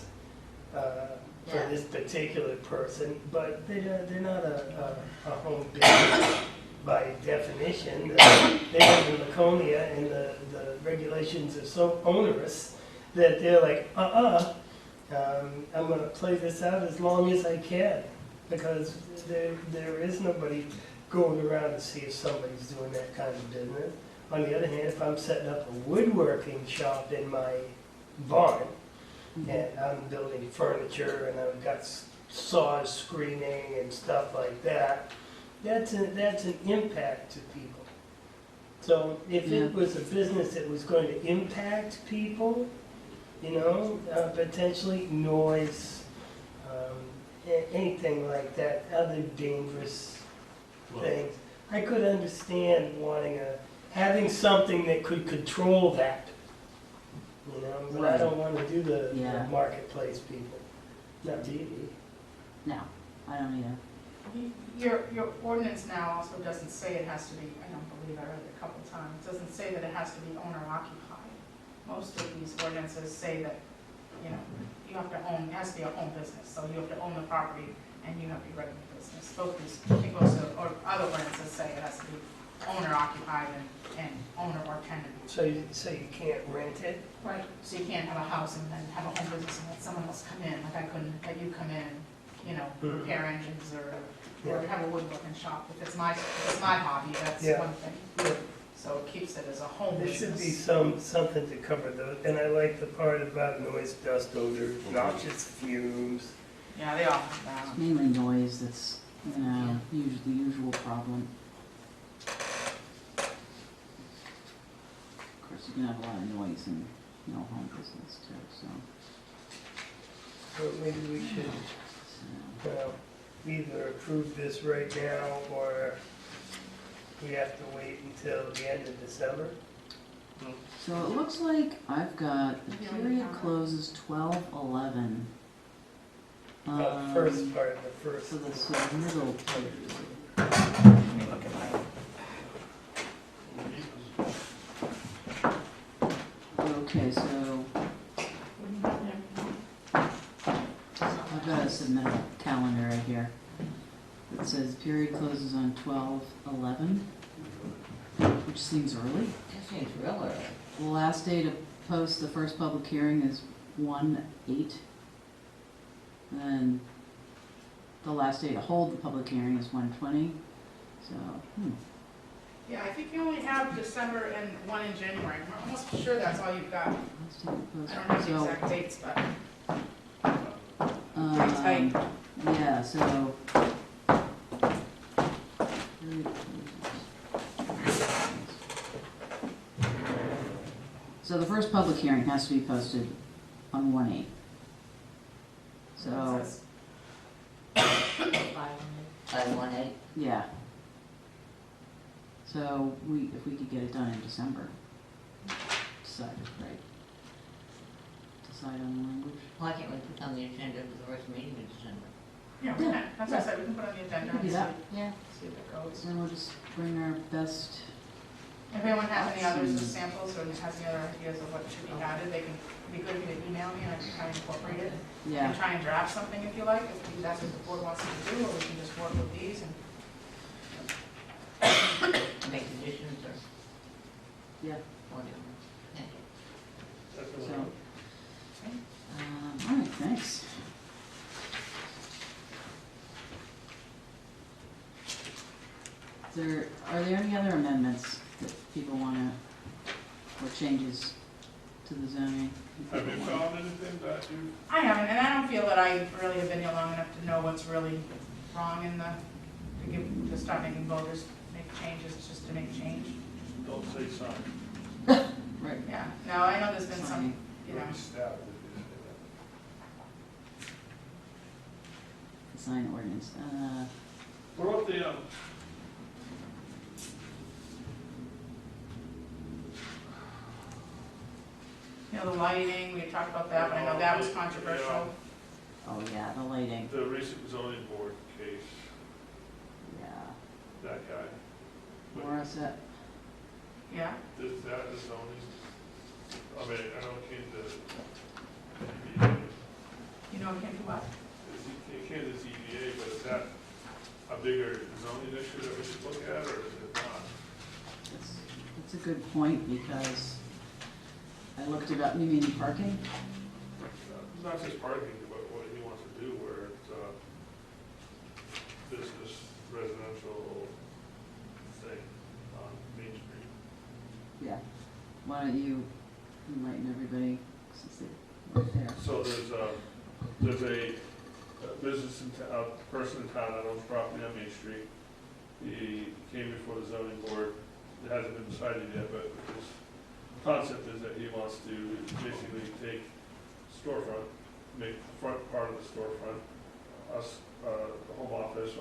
[SPEAKER 1] For
[SPEAKER 4] Yeah.
[SPEAKER 1] this particular person, but they're not a home business by definition. They live in Laconia, and the regulations are so onerous that they're like, I'm gonna play this out as long as I can, because there is nobody going around to see if somebody's doing that kind of business. On the other hand, if I'm setting up a woodworking shop in my barn, and I'm building furniture, and I've got saws screening and stuff like that, that's an impact to people. So if
[SPEAKER 8] Yeah.
[SPEAKER 1] it was a business that was going to impact people, potentially noise, anything like that, other dangerous
[SPEAKER 3] Well,
[SPEAKER 1] things, I could understand having something that could control that. But I don't want to do the
[SPEAKER 8] Yeah.
[SPEAKER 1] marketplace people. Not do you?
[SPEAKER 8] no, I don't either.
[SPEAKER 2] your ordinance now also doesn't say it has to be, I don't believe I read it a couple times, it doesn't say that it has to be owner occupied. Most of these ordinances say that, you have to own, it has to be a home business, so you have to own the property and you have to be running the business. Both these, I think also, or other ordinances say it has to be owner occupied and owner or tenant.
[SPEAKER 1] So you can't rent it?
[SPEAKER 2] Right. So you can't have a house and then have a home business and let someone else come in, like I couldn't, let you come in,
[SPEAKER 1] Mhm.
[SPEAKER 2] repair engines or
[SPEAKER 1] Yeah.
[SPEAKER 2] have a woodworking shop. If it's my hobby, that's
[SPEAKER 1] Yeah.
[SPEAKER 2] one thing.
[SPEAKER 1] Yeah.
[SPEAKER 2] So it keeps it as a home
[SPEAKER 1] There
[SPEAKER 2] business.
[SPEAKER 1] should be something to cover those, and I like the part about noise, dust, odor, noxious fumes.
[SPEAKER 2] Yeah, they all have that.
[SPEAKER 8] It's mainly noise that's, usually the usual problem. Of course, you can have a lot of noise in, home business too, so.
[SPEAKER 1] So maybe we should, either approve this right now, or we have to wait until the end of December.
[SPEAKER 8] So it looks like I've got, the period closes 12/11.
[SPEAKER 1] The first part, the first.
[SPEAKER 8] So the middle period.
[SPEAKER 2] Let me look at my.
[SPEAKER 8] Okay, so I've got to submit a calendar right here. It says period closes on 12/11, which seems early.
[SPEAKER 5] That seems real early.
[SPEAKER 8] The last day to post the first public hearing is 1/8. And the last day to hold the public hearing is 1/20. So,
[SPEAKER 2] Yeah, I think you only have December and one in January. I'm almost sure that's all you've got.
[SPEAKER 8] last day to post.
[SPEAKER 2] I don't have the
[SPEAKER 8] So,
[SPEAKER 2] exact dates, but
[SPEAKER 8] um,
[SPEAKER 2] pretty tight.
[SPEAKER 8] Yeah, so. So the first public hearing has to be posted on 1/8. So,
[SPEAKER 5] By 1/8.
[SPEAKER 8] yeah. So if we could get it done in December. decided, right? Decide on the language.
[SPEAKER 5] Why can't we put on the agenda for the first meeting in December?
[SPEAKER 2] Yeah, we can, that's what I said, we can put on the agenda
[SPEAKER 8] We can
[SPEAKER 2] and
[SPEAKER 8] do that.
[SPEAKER 5] Yeah.
[SPEAKER 2] see if it goes.
[SPEAKER 8] Then we'll just bring our best,
[SPEAKER 2] If anyone has any others of samples or has any other ideas of what should be added, they can, it'd be good if you could email me and I can try and incorporate it.
[SPEAKER 8] yeah.
[SPEAKER 2] And try and draft something if you like, if that's what the board wants to do, or we can just work with these and.
[SPEAKER 5] Make conditions or
[SPEAKER 8] Yeah,
[SPEAKER 5] whatever. Yeah.
[SPEAKER 8] so, all right, thanks. Are there any other amendments that people wanna, or changes to the zoning?
[SPEAKER 3] Have you found anything that you,
[SPEAKER 2] I haven't, and I don't feel that I really have been here long enough to know what's really wrong in to start making voters make changes, just to make change.
[SPEAKER 3] don't say sign.
[SPEAKER 8] Right.
[SPEAKER 2] Yeah, no, I know there's been some, you know,
[SPEAKER 3] You'll be stabbed if you say
[SPEAKER 8] The sign ordinance,
[SPEAKER 3] that. What about the,
[SPEAKER 2] you know, the lighting, we had talked about that, but I know that was
[SPEAKER 3] Yeah.
[SPEAKER 2] controversial.
[SPEAKER 8] oh yeah, the lighting,
[SPEAKER 3] the recent zoning board case,
[SPEAKER 8] yeah.
[SPEAKER 3] that guy?
[SPEAKER 8] Morissette,
[SPEAKER 2] Yeah,
[SPEAKER 3] Is that the zoning? I mean, I know it came to, ZBA.
[SPEAKER 2] you know, it came to what?
[SPEAKER 3] It came to ZBA, but is that a bigger zoning issue that we should look at, or is it not?
[SPEAKER 8] that's a good point, because I looked it up, you mean parking?
[SPEAKER 3] Not just parking, but what he wants to do where it's, business, residential thing on Main Street.
[SPEAKER 8] Yeah. Why don't you enlighten everybody, since they're right there?
[SPEAKER 3] So there's a business a person in town that owns property on Main Street. He came before the zoning board. It hasn't been decided yet, but his concept is that he wants to basically take storefront, make the front part of the storefront, the home office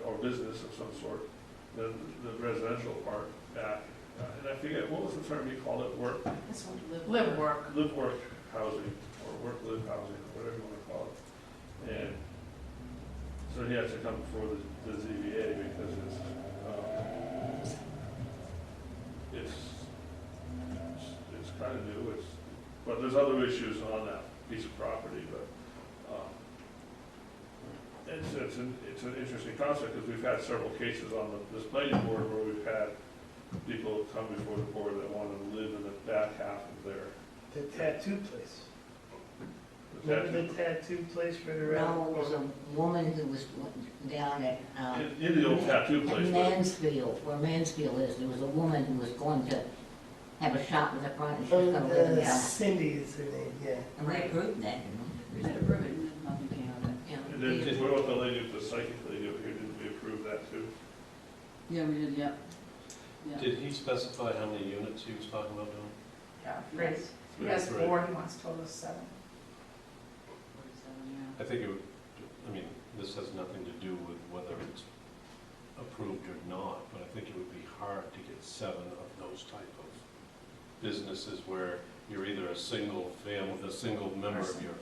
[SPEAKER 3] or business of some sort, then the residential part back. And I forget, what was the term he called it,
[SPEAKER 2] Live work.
[SPEAKER 3] live-work housing, or work-live housing, or whatever you want to call it. And so he has to come before the ZBA because it's kind of new, but there's other issues on that piece of property, but it's an interesting concept, because we've had several cases on this planning board where we've had people come before the board that wanted to live in the back half of their.
[SPEAKER 1] The tattoo place.
[SPEAKER 3] the
[SPEAKER 1] Remember
[SPEAKER 3] tattoo-
[SPEAKER 1] the tattoo place right around?
[SPEAKER 5] No, it was a woman who was down at,
[SPEAKER 3] In the old tattoo place. but-
[SPEAKER 5] Mansfield, where Mansfield is, there was a woman who was going to have a shop in the front, and she was gonna live in town.
[SPEAKER 1] Cindy is her name, yeah.
[SPEAKER 5] And we approved that, didn't
[SPEAKER 8] We did approve it, and nothing came of it.
[SPEAKER 5] we?
[SPEAKER 3] And then, what about the lady, the psychic lady over here, didn't we approve that too?
[SPEAKER 8] Yeah, we did, yep. Yeah.
[SPEAKER 6] Did he specify how many units he was talking about doing?
[SPEAKER 2] Yeah, great.
[SPEAKER 8] Yes.
[SPEAKER 2] He has
[SPEAKER 3] Right.
[SPEAKER 2] 4, he wants total of 7.
[SPEAKER 8] 47, yeah.
[SPEAKER 6] I think it would, I mean, this has nothing to do with whether it's approved or not, but I think it would be hard to get 7 of those type of businesses where you're either a single family, a single member of your,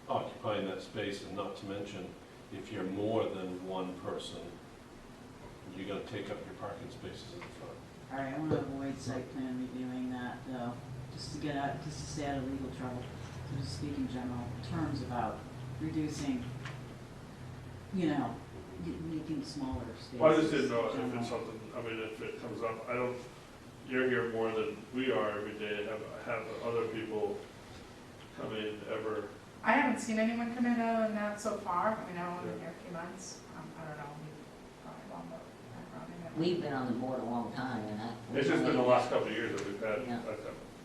[SPEAKER 6] occupying that space, and not to mention, if you're more than one person, you're gonna take up your parking spaces in the front.
[SPEAKER 8] All right, I want to avoid site plan reviewing that, though, just to stay out of legal trouble. So just speak in general terms about reducing, making smaller spaces.
[SPEAKER 3] Well, I just didn't know if
[SPEAKER 8] general.
[SPEAKER 3] it's something, I mean, if it comes up, you're here more than we are every day, have other people come in ever?
[SPEAKER 2] I haven't seen anyone come in other than that so far. I mean, I've only been here a few months. I don't know, probably longer background in it.
[SPEAKER 5] We've been on the board a long time, and
[SPEAKER 3] It's just been the last couple of years that we've had,
[SPEAKER 5] Yeah.
[SPEAKER 3] like,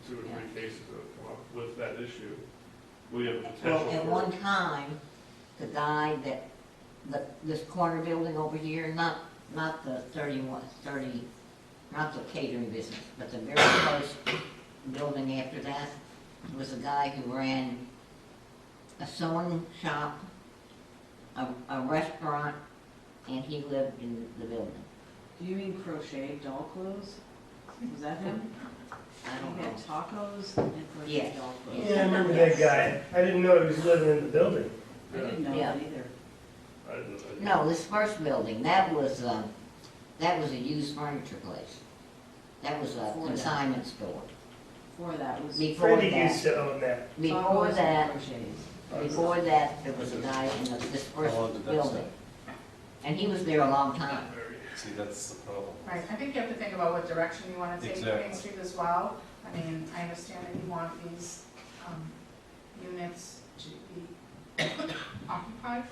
[SPEAKER 3] 2 or 3 cases that have come up with that issue. We have
[SPEAKER 5] Well,
[SPEAKER 3] potential
[SPEAKER 5] at
[SPEAKER 3] for.
[SPEAKER 5] one time, the guy this corner building over here, not the 30, not the catering business, but the very close building after that, was a guy who ran a sewing shop, a restaurant, and he lived in the building.
[SPEAKER 8] Do you mean crochet doll clothes? Was that him?
[SPEAKER 5] I don't
[SPEAKER 8] We
[SPEAKER 5] know.
[SPEAKER 8] had tacos and for
[SPEAKER 5] Yeah.
[SPEAKER 8] dog food.
[SPEAKER 1] Yeah, I remember that guy. I didn't know he was living in the building.
[SPEAKER 8] I didn't know
[SPEAKER 5] Yeah.
[SPEAKER 8] that either.
[SPEAKER 3] I didn't-
[SPEAKER 5] No, this first building, that was a used furniture place. That was a
[SPEAKER 8] Before that.
[SPEAKER 5] consignment store.
[SPEAKER 8] Before that was
[SPEAKER 5] Before
[SPEAKER 1] Freddie used
[SPEAKER 5] that,
[SPEAKER 1] to own that.
[SPEAKER 5] before
[SPEAKER 8] tacos and
[SPEAKER 5] that,
[SPEAKER 8] crochets.
[SPEAKER 5] before that, there was a guy in this
[SPEAKER 6] How long
[SPEAKER 5] first
[SPEAKER 6] did that
[SPEAKER 5] building. And he was there a long time.
[SPEAKER 6] See, that's the problem.
[SPEAKER 2] Right, I think you have to think about what direction you wanna take
[SPEAKER 6] Exactly.
[SPEAKER 2] Main Street as well. I mean, I understand that you want these, units to be occupied.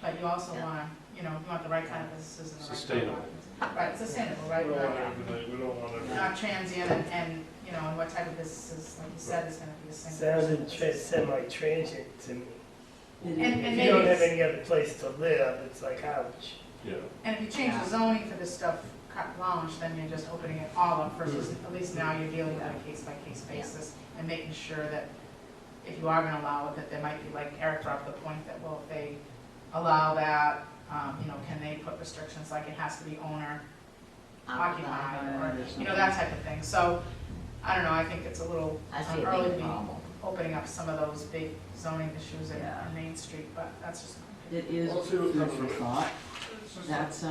[SPEAKER 2] But you also
[SPEAKER 5] Yeah.
[SPEAKER 2] wanna, you want the right kind of businesses in the right.
[SPEAKER 6] Sustainable.
[SPEAKER 2] Right, sustainable,
[SPEAKER 3] We
[SPEAKER 2] right?
[SPEAKER 3] don't want
[SPEAKER 2] Not-
[SPEAKER 3] everything, we don't want everything.
[SPEAKER 2] Not transient and, and what type of businesses, like you said, is gonna be a single.
[SPEAKER 1] Sounded semi-transient to me.
[SPEAKER 2] And
[SPEAKER 1] If
[SPEAKER 2] maybe
[SPEAKER 1] you don't have
[SPEAKER 2] it's-
[SPEAKER 1] any other place to live, it's like, ouch.
[SPEAKER 6] Yeah.
[SPEAKER 2] And if you change the zoning for this stuff, carte blanche, then you're just opening it all up versus, at least now you're dealing with a case-by-case basis and making sure that if you are gonna allow it, that there might be, like Eric brought up the point that, well, if they allow that, can they put restrictions like it has to be owner occupied or, that type of thing. So, I don't know, I think it's a little
[SPEAKER 5] I see a
[SPEAKER 2] early to
[SPEAKER 5] big
[SPEAKER 2] be
[SPEAKER 5] problem.
[SPEAKER 2] opening up some of those big zoning issues
[SPEAKER 8] Yeah.
[SPEAKER 2] in Main Street, but that's just my opinion.
[SPEAKER 8] It is
[SPEAKER 3] We'll see what
[SPEAKER 8] food
[SPEAKER 3] comes
[SPEAKER 8] for
[SPEAKER 3] of it.
[SPEAKER 8] thought. That's, the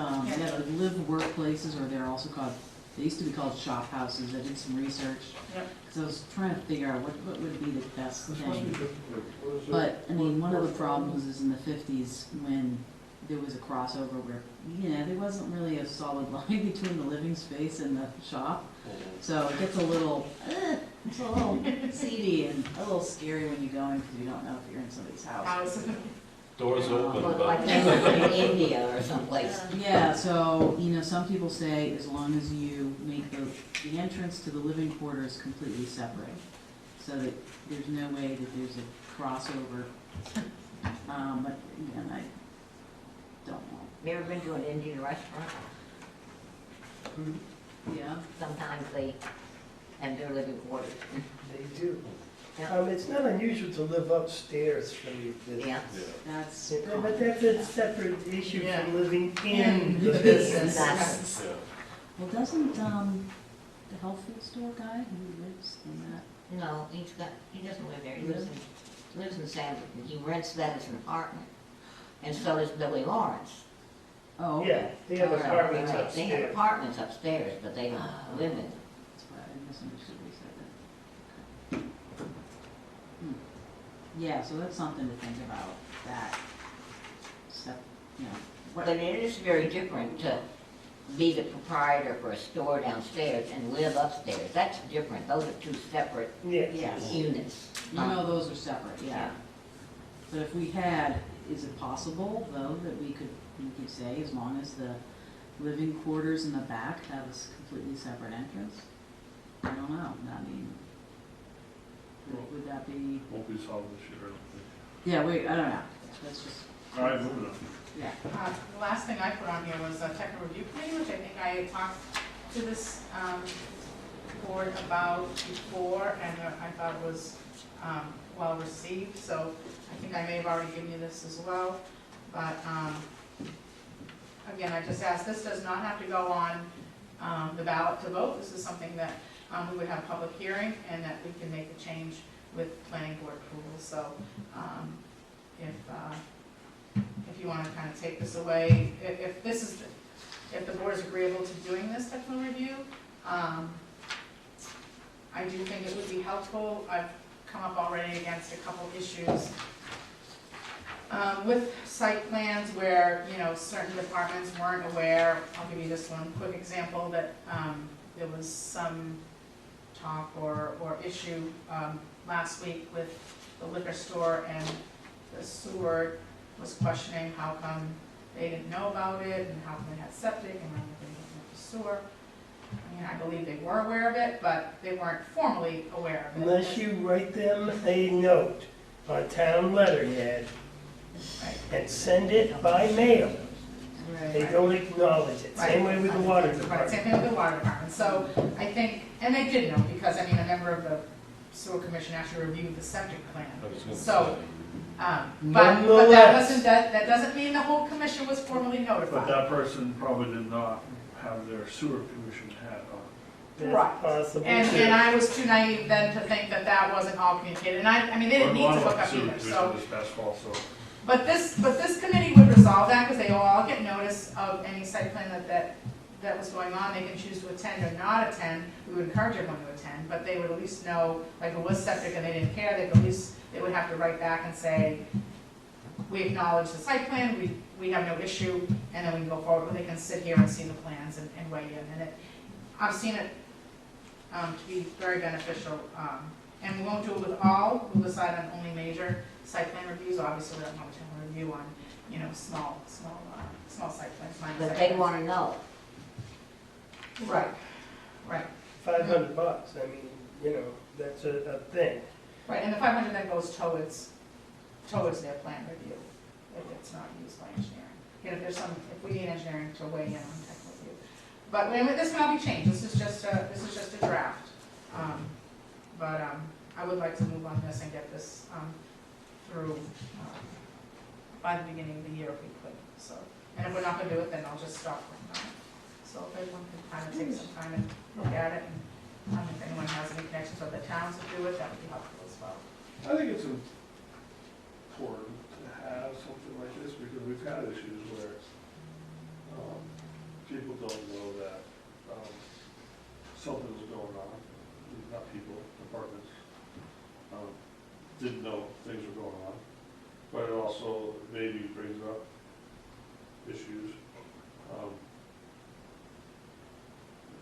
[SPEAKER 8] live workplaces, or they're also called, they used to be called shop houses. I did some research.
[SPEAKER 2] Yep.
[SPEAKER 8] Because I was trying to figure out what would be the best
[SPEAKER 3] This must be
[SPEAKER 8] thing.
[SPEAKER 3] good. What is it?
[SPEAKER 8] But, I mean, one of the problems is in the 50s when there was a crossover where, there wasn't really a solid line between the living space and the shop. So it gets a little, it's a little seedy and a little scary when you go in because you don't know if you're in somebody's house.
[SPEAKER 2] House.
[SPEAKER 6] Doors open,
[SPEAKER 5] Look
[SPEAKER 6] but.
[SPEAKER 5] like they were in India or someplace.
[SPEAKER 8] Yeah, so, some people say as long as you make the entrance to the living quarters completely separate, so that there's no way that there's a crossover. But again, I don't know.
[SPEAKER 5] You ever been to an Indian restaurant?
[SPEAKER 8] Yeah,
[SPEAKER 5] Sometimes they have their living quarters.
[SPEAKER 1] They do.
[SPEAKER 5] Yeah.
[SPEAKER 1] It's not unusual to live upstairs from your business.
[SPEAKER 5] Yeah.
[SPEAKER 6] Yeah.
[SPEAKER 8] that's.
[SPEAKER 1] Yeah, but that's a separate issue
[SPEAKER 2] Yeah.
[SPEAKER 1] from living in the
[SPEAKER 2] The
[SPEAKER 1] business.
[SPEAKER 5] That's-
[SPEAKER 6] Yeah.
[SPEAKER 8] Well, doesn't, the health food store guy who lives in that,
[SPEAKER 5] No, he doesn't live there, he lives in Sanderson, he rents that as an apartment. And so does Billy Lawrence.
[SPEAKER 8] oh, okay.
[SPEAKER 1] Yeah, they have
[SPEAKER 8] All right,
[SPEAKER 1] apartments
[SPEAKER 8] all right.
[SPEAKER 5] They have
[SPEAKER 1] upstairs.
[SPEAKER 5] apartments upstairs, but they don't live in them.
[SPEAKER 8] That's right, I misunderstood what you said there. Yeah, so that's something to think about, that step, what,
[SPEAKER 5] But it is very different to be the proprietor for a store downstairs and live upstairs. That's different. Those are two separate
[SPEAKER 1] Yes.
[SPEAKER 8] yes.
[SPEAKER 5] units.
[SPEAKER 8] Those are separate, yeah. But if we had, is it possible, though, that we could say, as long as the living quarters in the back have a completely separate entrance? I don't know, I mean, would that be,
[SPEAKER 3] Won't be solved this year, I don't think.
[SPEAKER 8] yeah, wait, I don't know, that's just,
[SPEAKER 3] All right, moving on.
[SPEAKER 8] yeah.
[SPEAKER 2] The last thing I put on here was a technical review committee, which I think I had talked to this board about before, and I thought it was well received, so I think I may have already given you this as well. But again, I just asked, this does not have to go on the ballot to vote. This is something that we would have a public hearing and that we can make a change with planning board approval. So if you want to kind of take this away, if the board is agreeable to doing this technical review, I do think it would be helpful. I've come up already against a couple issues with site plans where, certain departments weren't aware. I'll give you just one quick example that there was some talk or issue last week with the liquor store, and the sewer was questioning how come they didn't know about it and how come they had septic and how come they didn't have the sewer. I mean, I believe they were aware of it, but they weren't formally aware of it.
[SPEAKER 1] Unless you write them a note on town letterhead
[SPEAKER 2] Right.
[SPEAKER 1] and send it by mail, they
[SPEAKER 2] Right.
[SPEAKER 1] don't acknowledge it. Same way with the water
[SPEAKER 2] Right, same
[SPEAKER 1] department.
[SPEAKER 2] thing with the water department. So I think, and they did know, because I mean, a member of the sewer commission actually reviewed the septic plan.
[SPEAKER 6] I was gonna
[SPEAKER 2] So,
[SPEAKER 6] say,
[SPEAKER 2] but that
[SPEAKER 1] Nonetheless.
[SPEAKER 2] doesn't, that doesn't mean the whole commission was formally
[SPEAKER 3] But
[SPEAKER 2] notified.
[SPEAKER 3] that person probably did not have their sewer commission hat on.
[SPEAKER 1] as
[SPEAKER 2] Right.
[SPEAKER 1] possible.
[SPEAKER 2] And I was too naive then to think that that wasn't all communicated, and I mean, they didn't need to hook up either, so.
[SPEAKER 3] This past fall, so.
[SPEAKER 2] But this committee would resolve that, because they will all get notice of any site plan that was going on. They can choose to attend or not attend. We would encourage everyone to attend, but they would at least know, like, if it was septic and they didn't care, they'd at least, they would have to write back and say, we acknowledge the site plan, we have no issue, and then we can go forward, or they can sit here and see the plans and weigh in. And I've seen it to be very beneficial, and we won't do it with all, we'll decide on only major site plan reviews. Obviously, we don't want to have a review on, you know, small site plans, minor
[SPEAKER 5] But
[SPEAKER 2] site
[SPEAKER 5] they
[SPEAKER 2] plans.
[SPEAKER 5] wanna know.
[SPEAKER 2] Right, right,
[SPEAKER 1] $500, I mean, you know, that's a thing.
[SPEAKER 2] right, and the 500 then goes towards their plan review, if it's not used by engineering. You know, if we need engineering to weigh in on technical review. But, I mean, this can all be changed, this is just a draft. I would like to move on this and get this, through, by the beginning of the year if we could, so. And if we're not gonna do it, then I'll just stop working on it. So if everyone can kind of take some time and look at it, and if anyone has any connections with the towns that do it, that would be helpful as well.
[SPEAKER 3] I think it's important to have something like this, because we've had issues where, people don't know that, something was going on, not people, departments, didn't know things were going on, but it also maybe brings up issues.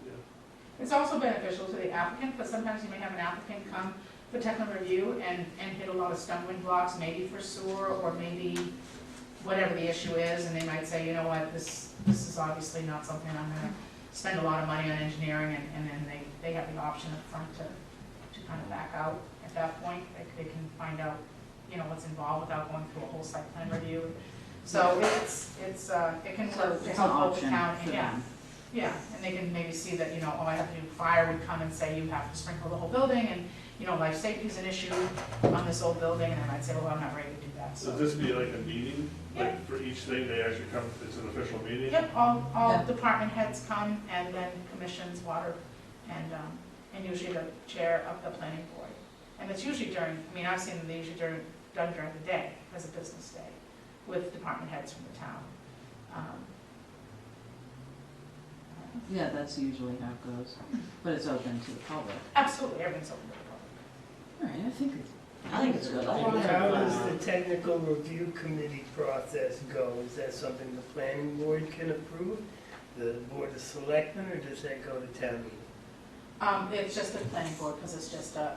[SPEAKER 3] Yeah.
[SPEAKER 2] It's also beneficial to the applicant, because sometimes you may have an applicant come for technical review and hit a lot of stumbling blocks, maybe for sewer, or maybe whatever the issue is, and they might say, you know what, this is obviously not something I'm gonna spend a lot of money on engineering, and then they have the option up front to kind of back out at that point. They can find out, you know, what's involved without going through a whole site plan review. So it can
[SPEAKER 8] So
[SPEAKER 2] work to
[SPEAKER 8] it's an
[SPEAKER 2] help both
[SPEAKER 8] option
[SPEAKER 2] town,
[SPEAKER 8] for
[SPEAKER 2] yeah.
[SPEAKER 8] them.
[SPEAKER 2] Yeah, and they can maybe see that, you know, oh, I have to do fire, would come and say, you have to sprinkle the whole building, and, you know, life safety is an issue on this old building, and I might say, well, I'm not ready to do that, so.
[SPEAKER 3] Would this be like a meeting, like for each thing, they actually come, it's an official meeting?
[SPEAKER 2] Yep, all
[SPEAKER 8] Yeah.
[SPEAKER 2] department heads come, and then commissions, water, and usually the chair of the planning board. And it's usually during, I mean, I've seen them, they usually done during the day, as a business day, with department heads from the town.
[SPEAKER 8] Yeah, that's usually how it goes, but it's open to the public.
[SPEAKER 2] Absolutely, everything's open to the public.
[SPEAKER 8] All right, I think it's a good
[SPEAKER 5] I think
[SPEAKER 8] idea.
[SPEAKER 5] it's
[SPEAKER 1] How does the technical review committee process go? Is that something the planning board can approve? The board of selectmen, or does that go to town meeting?
[SPEAKER 2] It's just the planning board, because it's just a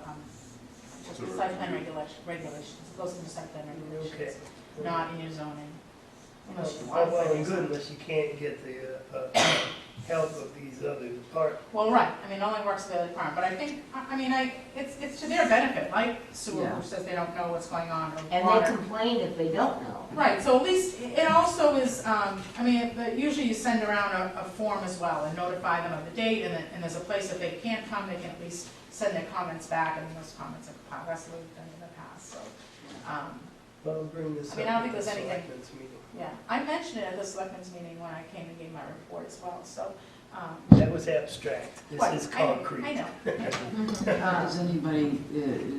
[SPEAKER 2] site plan regulations, it goes into site plan
[SPEAKER 1] Okay.
[SPEAKER 2] regulations, not in your zoning. Unless you
[SPEAKER 1] Oh,
[SPEAKER 2] want
[SPEAKER 1] well
[SPEAKER 2] it.
[SPEAKER 1] and good, unless you can't get the help of these other departments.
[SPEAKER 2] Well, right, I mean, it only works for the other department, but I think, it's to their benefit, like sewer,
[SPEAKER 8] Yeah.
[SPEAKER 2] who says they don't know what's going on, or
[SPEAKER 5] And they
[SPEAKER 2] water.
[SPEAKER 5] complain if they don't know.
[SPEAKER 2] Right, so at least, it also is, usually you send around a form as well, and notify them of the date, and there's a place if they can't come, they can at least send their comments back, and those comments are compiled, that's what we've done in the past, so.
[SPEAKER 1] Well, I'll bring this
[SPEAKER 2] I
[SPEAKER 1] up
[SPEAKER 2] mean, I don't
[SPEAKER 1] at
[SPEAKER 2] think
[SPEAKER 1] the
[SPEAKER 2] there's anything-
[SPEAKER 1] selectmen's meeting.
[SPEAKER 2] Yeah, I mentioned it at the selectmen's meeting when I came and gave my report as well, so.
[SPEAKER 1] That was abstract.
[SPEAKER 2] Right,
[SPEAKER 1] This is
[SPEAKER 2] I know,
[SPEAKER 1] concrete.
[SPEAKER 2] I know.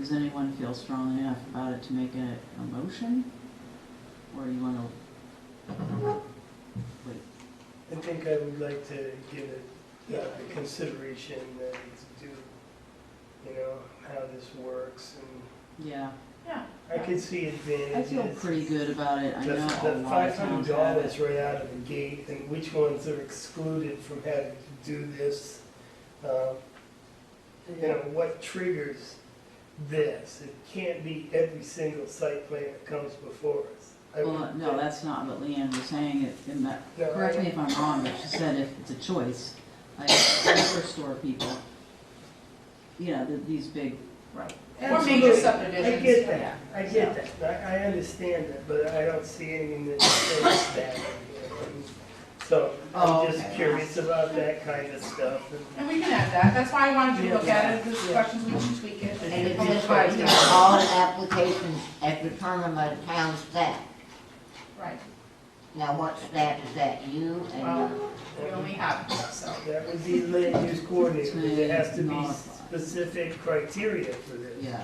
[SPEAKER 8] Does anyone feel strongly enough about it to make a motion? Or you wanna wait?
[SPEAKER 1] I think I would like to give it the consideration that it's due, you know, how this works, and
[SPEAKER 8] Yeah,
[SPEAKER 2] Yeah.
[SPEAKER 1] I could see
[SPEAKER 8] I
[SPEAKER 1] advantages.
[SPEAKER 8] feel pretty good about it. I
[SPEAKER 1] The
[SPEAKER 8] know a
[SPEAKER 1] the
[SPEAKER 8] lot of towns have
[SPEAKER 1] $500
[SPEAKER 8] it.
[SPEAKER 1] right out of the gate, and which ones are excluded from having to do this. You know, what triggers this? It can't be every single site plan that comes before us. I
[SPEAKER 8] Well,
[SPEAKER 1] would
[SPEAKER 8] no,
[SPEAKER 1] think.
[SPEAKER 8] that's not what Leanne was saying, in that,
[SPEAKER 1] No,
[SPEAKER 8] correct
[SPEAKER 1] I-
[SPEAKER 8] me if I'm wrong, but she said if it's a choice, like, liquor store people, you know, these big,
[SPEAKER 2] Right. Or
[SPEAKER 1] Absolutely.
[SPEAKER 2] major
[SPEAKER 1] I
[SPEAKER 2] subdivisions.
[SPEAKER 1] get that, I get that, I understand that, but I don't see anything that says that. So,
[SPEAKER 8] Oh,
[SPEAKER 1] I'm just
[SPEAKER 8] okay.
[SPEAKER 1] curious about that kind of stuff.
[SPEAKER 2] And we can add that, that's why I wanted you to look at it, if there's
[SPEAKER 1] Yeah.
[SPEAKER 2] questions, we can tweak it.
[SPEAKER 5] And it says right here, all applications as determined by the town staff.
[SPEAKER 2] Right,
[SPEAKER 5] Now, what staff is that, you and,
[SPEAKER 2] Well, we only have, so.
[SPEAKER 1] That would be land use coordinator, but there has to be
[SPEAKER 8] Modify.
[SPEAKER 1] specific criteria for this,
[SPEAKER 8] Yeah.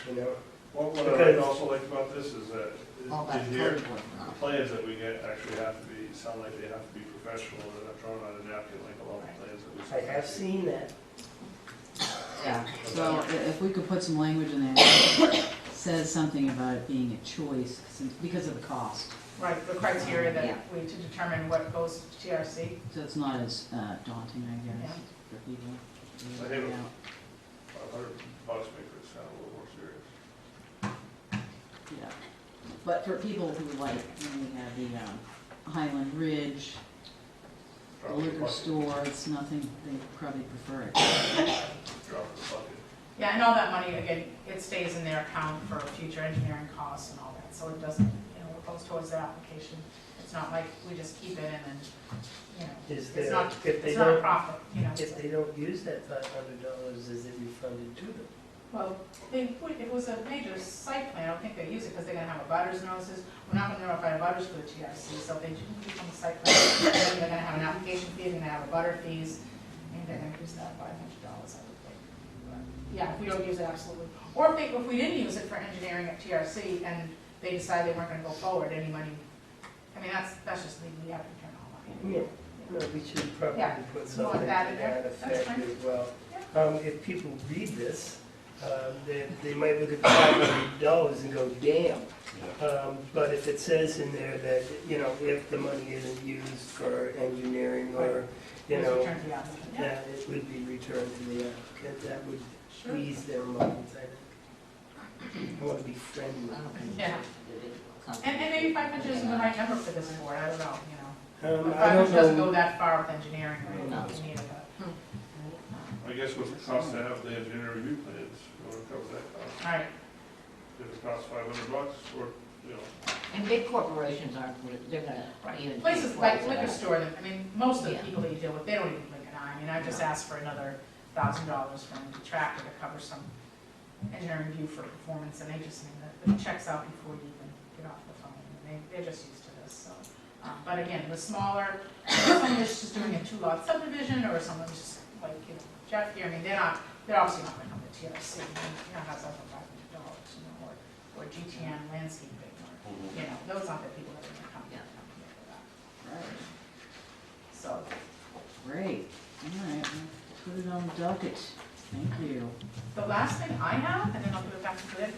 [SPEAKER 1] you know?
[SPEAKER 3] Well, what I
[SPEAKER 1] Because-
[SPEAKER 3] also like about this is that
[SPEAKER 5] all that
[SPEAKER 3] in here,
[SPEAKER 5] code work
[SPEAKER 3] the
[SPEAKER 5] now.
[SPEAKER 3] plans that we get actually have to be, sound like they have to be professional, they're not drawn on a napkin like a lot of plans that we see.
[SPEAKER 1] I have seen that.
[SPEAKER 8] Yeah, so if we could put some language in there that says something about it being a choice, because of the cost.
[SPEAKER 2] Right, the criteria
[SPEAKER 5] Yeah.
[SPEAKER 2] that we, to determine what goes to TRC.
[SPEAKER 8] So it's not as daunting, I guess,
[SPEAKER 2] Yeah.
[SPEAKER 8] for people. to
[SPEAKER 3] I
[SPEAKER 8] figure
[SPEAKER 3] have
[SPEAKER 8] it
[SPEAKER 3] a-
[SPEAKER 8] out.
[SPEAKER 3] $500 makes it sound a little more serious.
[SPEAKER 8] Yeah, but for people who like, we have the Highland Ridge, the
[SPEAKER 3] Drop the
[SPEAKER 8] liquor
[SPEAKER 3] bucket.
[SPEAKER 8] store, it's nothing, they probably prefer it.
[SPEAKER 3] Drop the bucket.
[SPEAKER 2] Yeah, and all that money, again, it stays in their account for future engineering costs and all that, so it doesn't, it goes towards their application. It's not like we just keep it and then,
[SPEAKER 1] Is
[SPEAKER 2] it's
[SPEAKER 1] there,
[SPEAKER 2] not,
[SPEAKER 1] if they
[SPEAKER 2] it's not a
[SPEAKER 1] don't,
[SPEAKER 2] profit,
[SPEAKER 1] if they don't use that $500, is it refunded to them?
[SPEAKER 2] Well, if it was a major site plan, I don't think they use it because they're gonna have a butters notices. We're not gonna notify the butters for the TRC, so if they do become a site plan, then they're gonna have an application fee, they're gonna have a butter fees, and they're gonna use that $500, I would think. But, yeah, if we don't use it, absolutely. Or if we didn't use it for engineering at TRC and they decide they weren't gonna go forward, any money, I mean, that's just legally, we have to return all money.
[SPEAKER 1] Yeah, no, we should probably
[SPEAKER 2] Yeah.
[SPEAKER 1] put
[SPEAKER 2] You
[SPEAKER 1] something
[SPEAKER 2] want
[SPEAKER 1] to
[SPEAKER 2] that in there?
[SPEAKER 1] that
[SPEAKER 2] That's
[SPEAKER 1] effect
[SPEAKER 2] fine.
[SPEAKER 1] as well. If people read this, they might look at the $500 and go, damn. But if it says in there that, if the money isn't used for engineering or,
[SPEAKER 2] It's returned to the applicant, yeah.
[SPEAKER 1] that it would be returned to the applicant, that would
[SPEAKER 2] Sure.
[SPEAKER 1] ease their minds, I think. I want to be friendly.
[SPEAKER 5] I don't think
[SPEAKER 2] Yeah.
[SPEAKER 5] it's-
[SPEAKER 2] And maybe 500 isn't the right number for this board, I don't know,
[SPEAKER 1] I
[SPEAKER 2] 500 doesn't
[SPEAKER 1] don't
[SPEAKER 2] go
[SPEAKER 1] know,
[SPEAKER 2] that far with engineering, right?
[SPEAKER 5] No.
[SPEAKER 2] You need a-
[SPEAKER 3] I guess what's the cost to have the engineer review plans, you want to cover that cost?
[SPEAKER 2] All right,
[SPEAKER 3] If it costs $500 or,
[SPEAKER 5] And big corporations aren't, they're gonna even.
[SPEAKER 2] right. Places like
[SPEAKER 5] think
[SPEAKER 2] liquor
[SPEAKER 5] twice
[SPEAKER 2] store, I mean, most of the
[SPEAKER 5] Yeah.
[SPEAKER 2] people that you deal with, they don't even blink an eye. I mean, I just asked for another $1,000 from the tractor to cover some engineering review for performance, and they just, the check's out before you even get off the phone, and they're just used to this, so. But again, the smaller, someone that's just doing a 2-lot subdivision, or someone's just like, Jeff here, I mean, they're obviously not gonna come to TRC, has over $500, or GTN landscaping, or, those aren't the people that are gonna come here for that.
[SPEAKER 8] Right.
[SPEAKER 2] So,
[SPEAKER 8] Great, all right, we'll put it on the docket, thank you.
[SPEAKER 2] the last thing I have, and then I'll give it back to Glenn,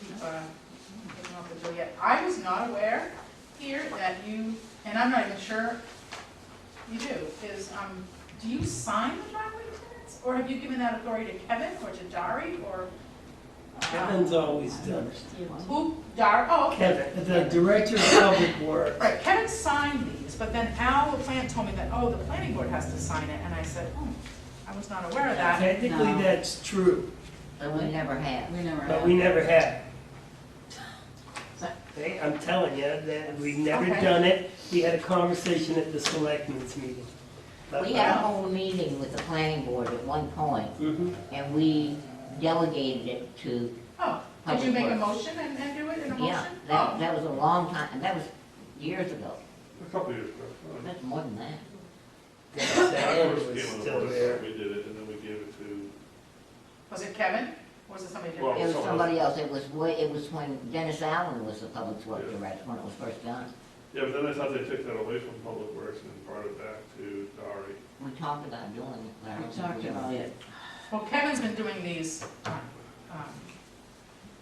[SPEAKER 2] keep, getting off the door yet. I was not aware here that you, and I'm not even sure you do, is, do you sign the driveway permits? Or have you given that authority to Kevin or to Dari or?
[SPEAKER 1] Kevin's always done it.
[SPEAKER 2] Who, Dari, oh, okay.
[SPEAKER 1] Kevin, the Director of Public Works.
[SPEAKER 2] Right, Kevin signed these, but then Al, the plant, told me that, the planning board has to sign it, and I said, I was not aware of that.
[SPEAKER 1] Technically,
[SPEAKER 8] No.
[SPEAKER 1] that's true,
[SPEAKER 5] But we never have.
[SPEAKER 8] We never
[SPEAKER 1] but
[SPEAKER 8] have.
[SPEAKER 1] we never have. Okay, I'm telling you, that we've never
[SPEAKER 2] Okay.
[SPEAKER 1] done it. We had a conversation at the selectmen's meeting.
[SPEAKER 5] We had a whole meeting with the planning board at one point,
[SPEAKER 1] Mhm.
[SPEAKER 5] and we delegated it to,
[SPEAKER 2] Oh, did you
[SPEAKER 5] Public
[SPEAKER 2] make a
[SPEAKER 5] Works.
[SPEAKER 2] motion and do it in a motion?
[SPEAKER 5] yeah, that was a long time, and that was years ago.
[SPEAKER 3] a couple years ago.
[SPEAKER 5] That's more than that.
[SPEAKER 1] Dennis
[SPEAKER 3] I
[SPEAKER 1] Allen
[SPEAKER 3] first
[SPEAKER 1] was
[SPEAKER 3] came on the
[SPEAKER 1] still
[SPEAKER 3] board,
[SPEAKER 1] there.
[SPEAKER 3] we did it, and then we gave it to,
[SPEAKER 2] Was it Kevin, or was it somebody
[SPEAKER 3] Well,
[SPEAKER 2] different?
[SPEAKER 5] It was somebody else, it was when Dennis Allen was the public works director, when it was first done.
[SPEAKER 3] yeah, but then I thought they took that away from Public Works and brought it back to Dari.
[SPEAKER 5] We talked about doing it, but I
[SPEAKER 8] We
[SPEAKER 5] don't think
[SPEAKER 8] talked
[SPEAKER 5] we ever
[SPEAKER 8] about
[SPEAKER 5] did.
[SPEAKER 8] it.
[SPEAKER 2] Well, Kevin's been doing these,
[SPEAKER 5] I don't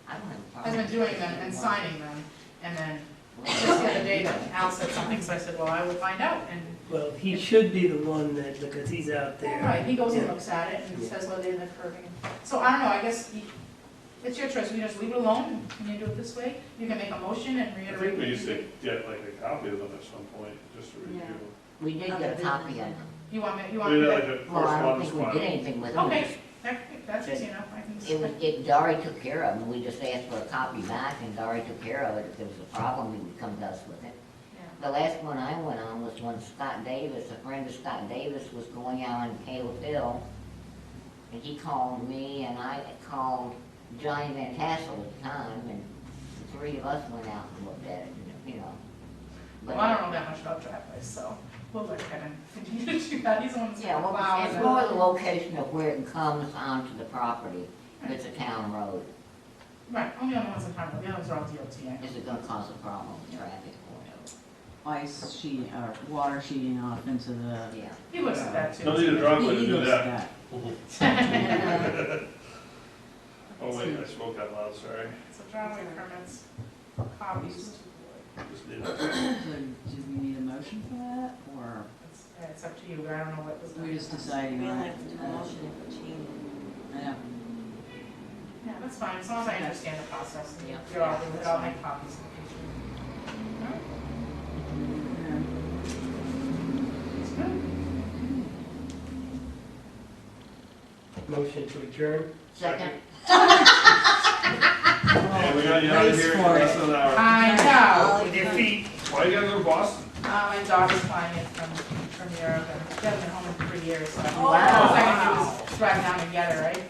[SPEAKER 5] have a
[SPEAKER 2] has
[SPEAKER 5] problem.
[SPEAKER 2] been doing them and signing them, and then just the other day, Al said something, so I said, well, I will find out, and,
[SPEAKER 1] Well, he should be the one that, because he's out there.
[SPEAKER 2] right, he goes and
[SPEAKER 1] Yeah.
[SPEAKER 2] looks at it and says whether they're curving. So I don't know, I guess it's your choice, we just leave it alone, and you do it this way, you can make a motion and
[SPEAKER 3] I think
[SPEAKER 2] reiterate.
[SPEAKER 3] we used to get like a copy of them at some point, just to review.
[SPEAKER 5] We did get a copy of it.
[SPEAKER 2] You want me,
[SPEAKER 3] We did like
[SPEAKER 2] to,
[SPEAKER 3] the first
[SPEAKER 5] Well, I don't
[SPEAKER 3] one
[SPEAKER 5] think we
[SPEAKER 3] was
[SPEAKER 5] did
[SPEAKER 3] filed.
[SPEAKER 5] anything with them.
[SPEAKER 2] okay, that's easy enough, I can.
[SPEAKER 5] Dari took care of it, we just asked for a copy back, and Dari took care of it. If there was a problem, he would come to us with it.
[SPEAKER 2] Yeah.
[SPEAKER 5] The last one I went on was when Scott Davis, a friend of Scott Davis, was going out on Caleb Hill, and he called me, and I called Johnny Van Tassel at the time, and the three of us went out and looked at it,
[SPEAKER 2] Well, I don't know that much about driveways, so we'll let Kevin continue to do that, he's the one that's
[SPEAKER 5] Yeah,
[SPEAKER 2] gonna
[SPEAKER 5] well,
[SPEAKER 2] plow
[SPEAKER 5] it's
[SPEAKER 2] and-
[SPEAKER 5] more the location of where it comes onto the property, if it's a town road.
[SPEAKER 2] Right, only on the ones in town, the others are all DOT.
[SPEAKER 5] Is it gonna cause a problem with traffic or
[SPEAKER 8] Ice sheeting, or water sheeting off into the.
[SPEAKER 5] whatever? Yeah.
[SPEAKER 2] He looks at that too.
[SPEAKER 3] Don't need a driveway to
[SPEAKER 8] He
[SPEAKER 3] do
[SPEAKER 8] looks
[SPEAKER 3] that.
[SPEAKER 8] at
[SPEAKER 3] Oh wait, I spoke out loud, sorry.
[SPEAKER 2] So driveway permits, copies,
[SPEAKER 3] Just need it.
[SPEAKER 8] So, do we need a motion for that, or
[SPEAKER 2] it's up to you, but I don't know what was.
[SPEAKER 8] we're just deciding on it? Yeah.
[SPEAKER 2] Yeah, that's fine, as long as I understand the process, and
[SPEAKER 5] Yeah.
[SPEAKER 2] you're all, good with it, I'll make copies in the future. Alright, that's good.
[SPEAKER 1] Motion to adjourn.
[SPEAKER 5] Second?
[SPEAKER 3] Yeah, we got you out of here in less than an hour.
[SPEAKER 2] I know.
[SPEAKER 1] With your feet.
[SPEAKER 3] Why you gotta go to Boston?
[SPEAKER 2] My daughter's flying in from Europe, and she hasn't been home in 3 years, so.
[SPEAKER 5] Wow.
[SPEAKER 2] All I can do is drive down and get her, right?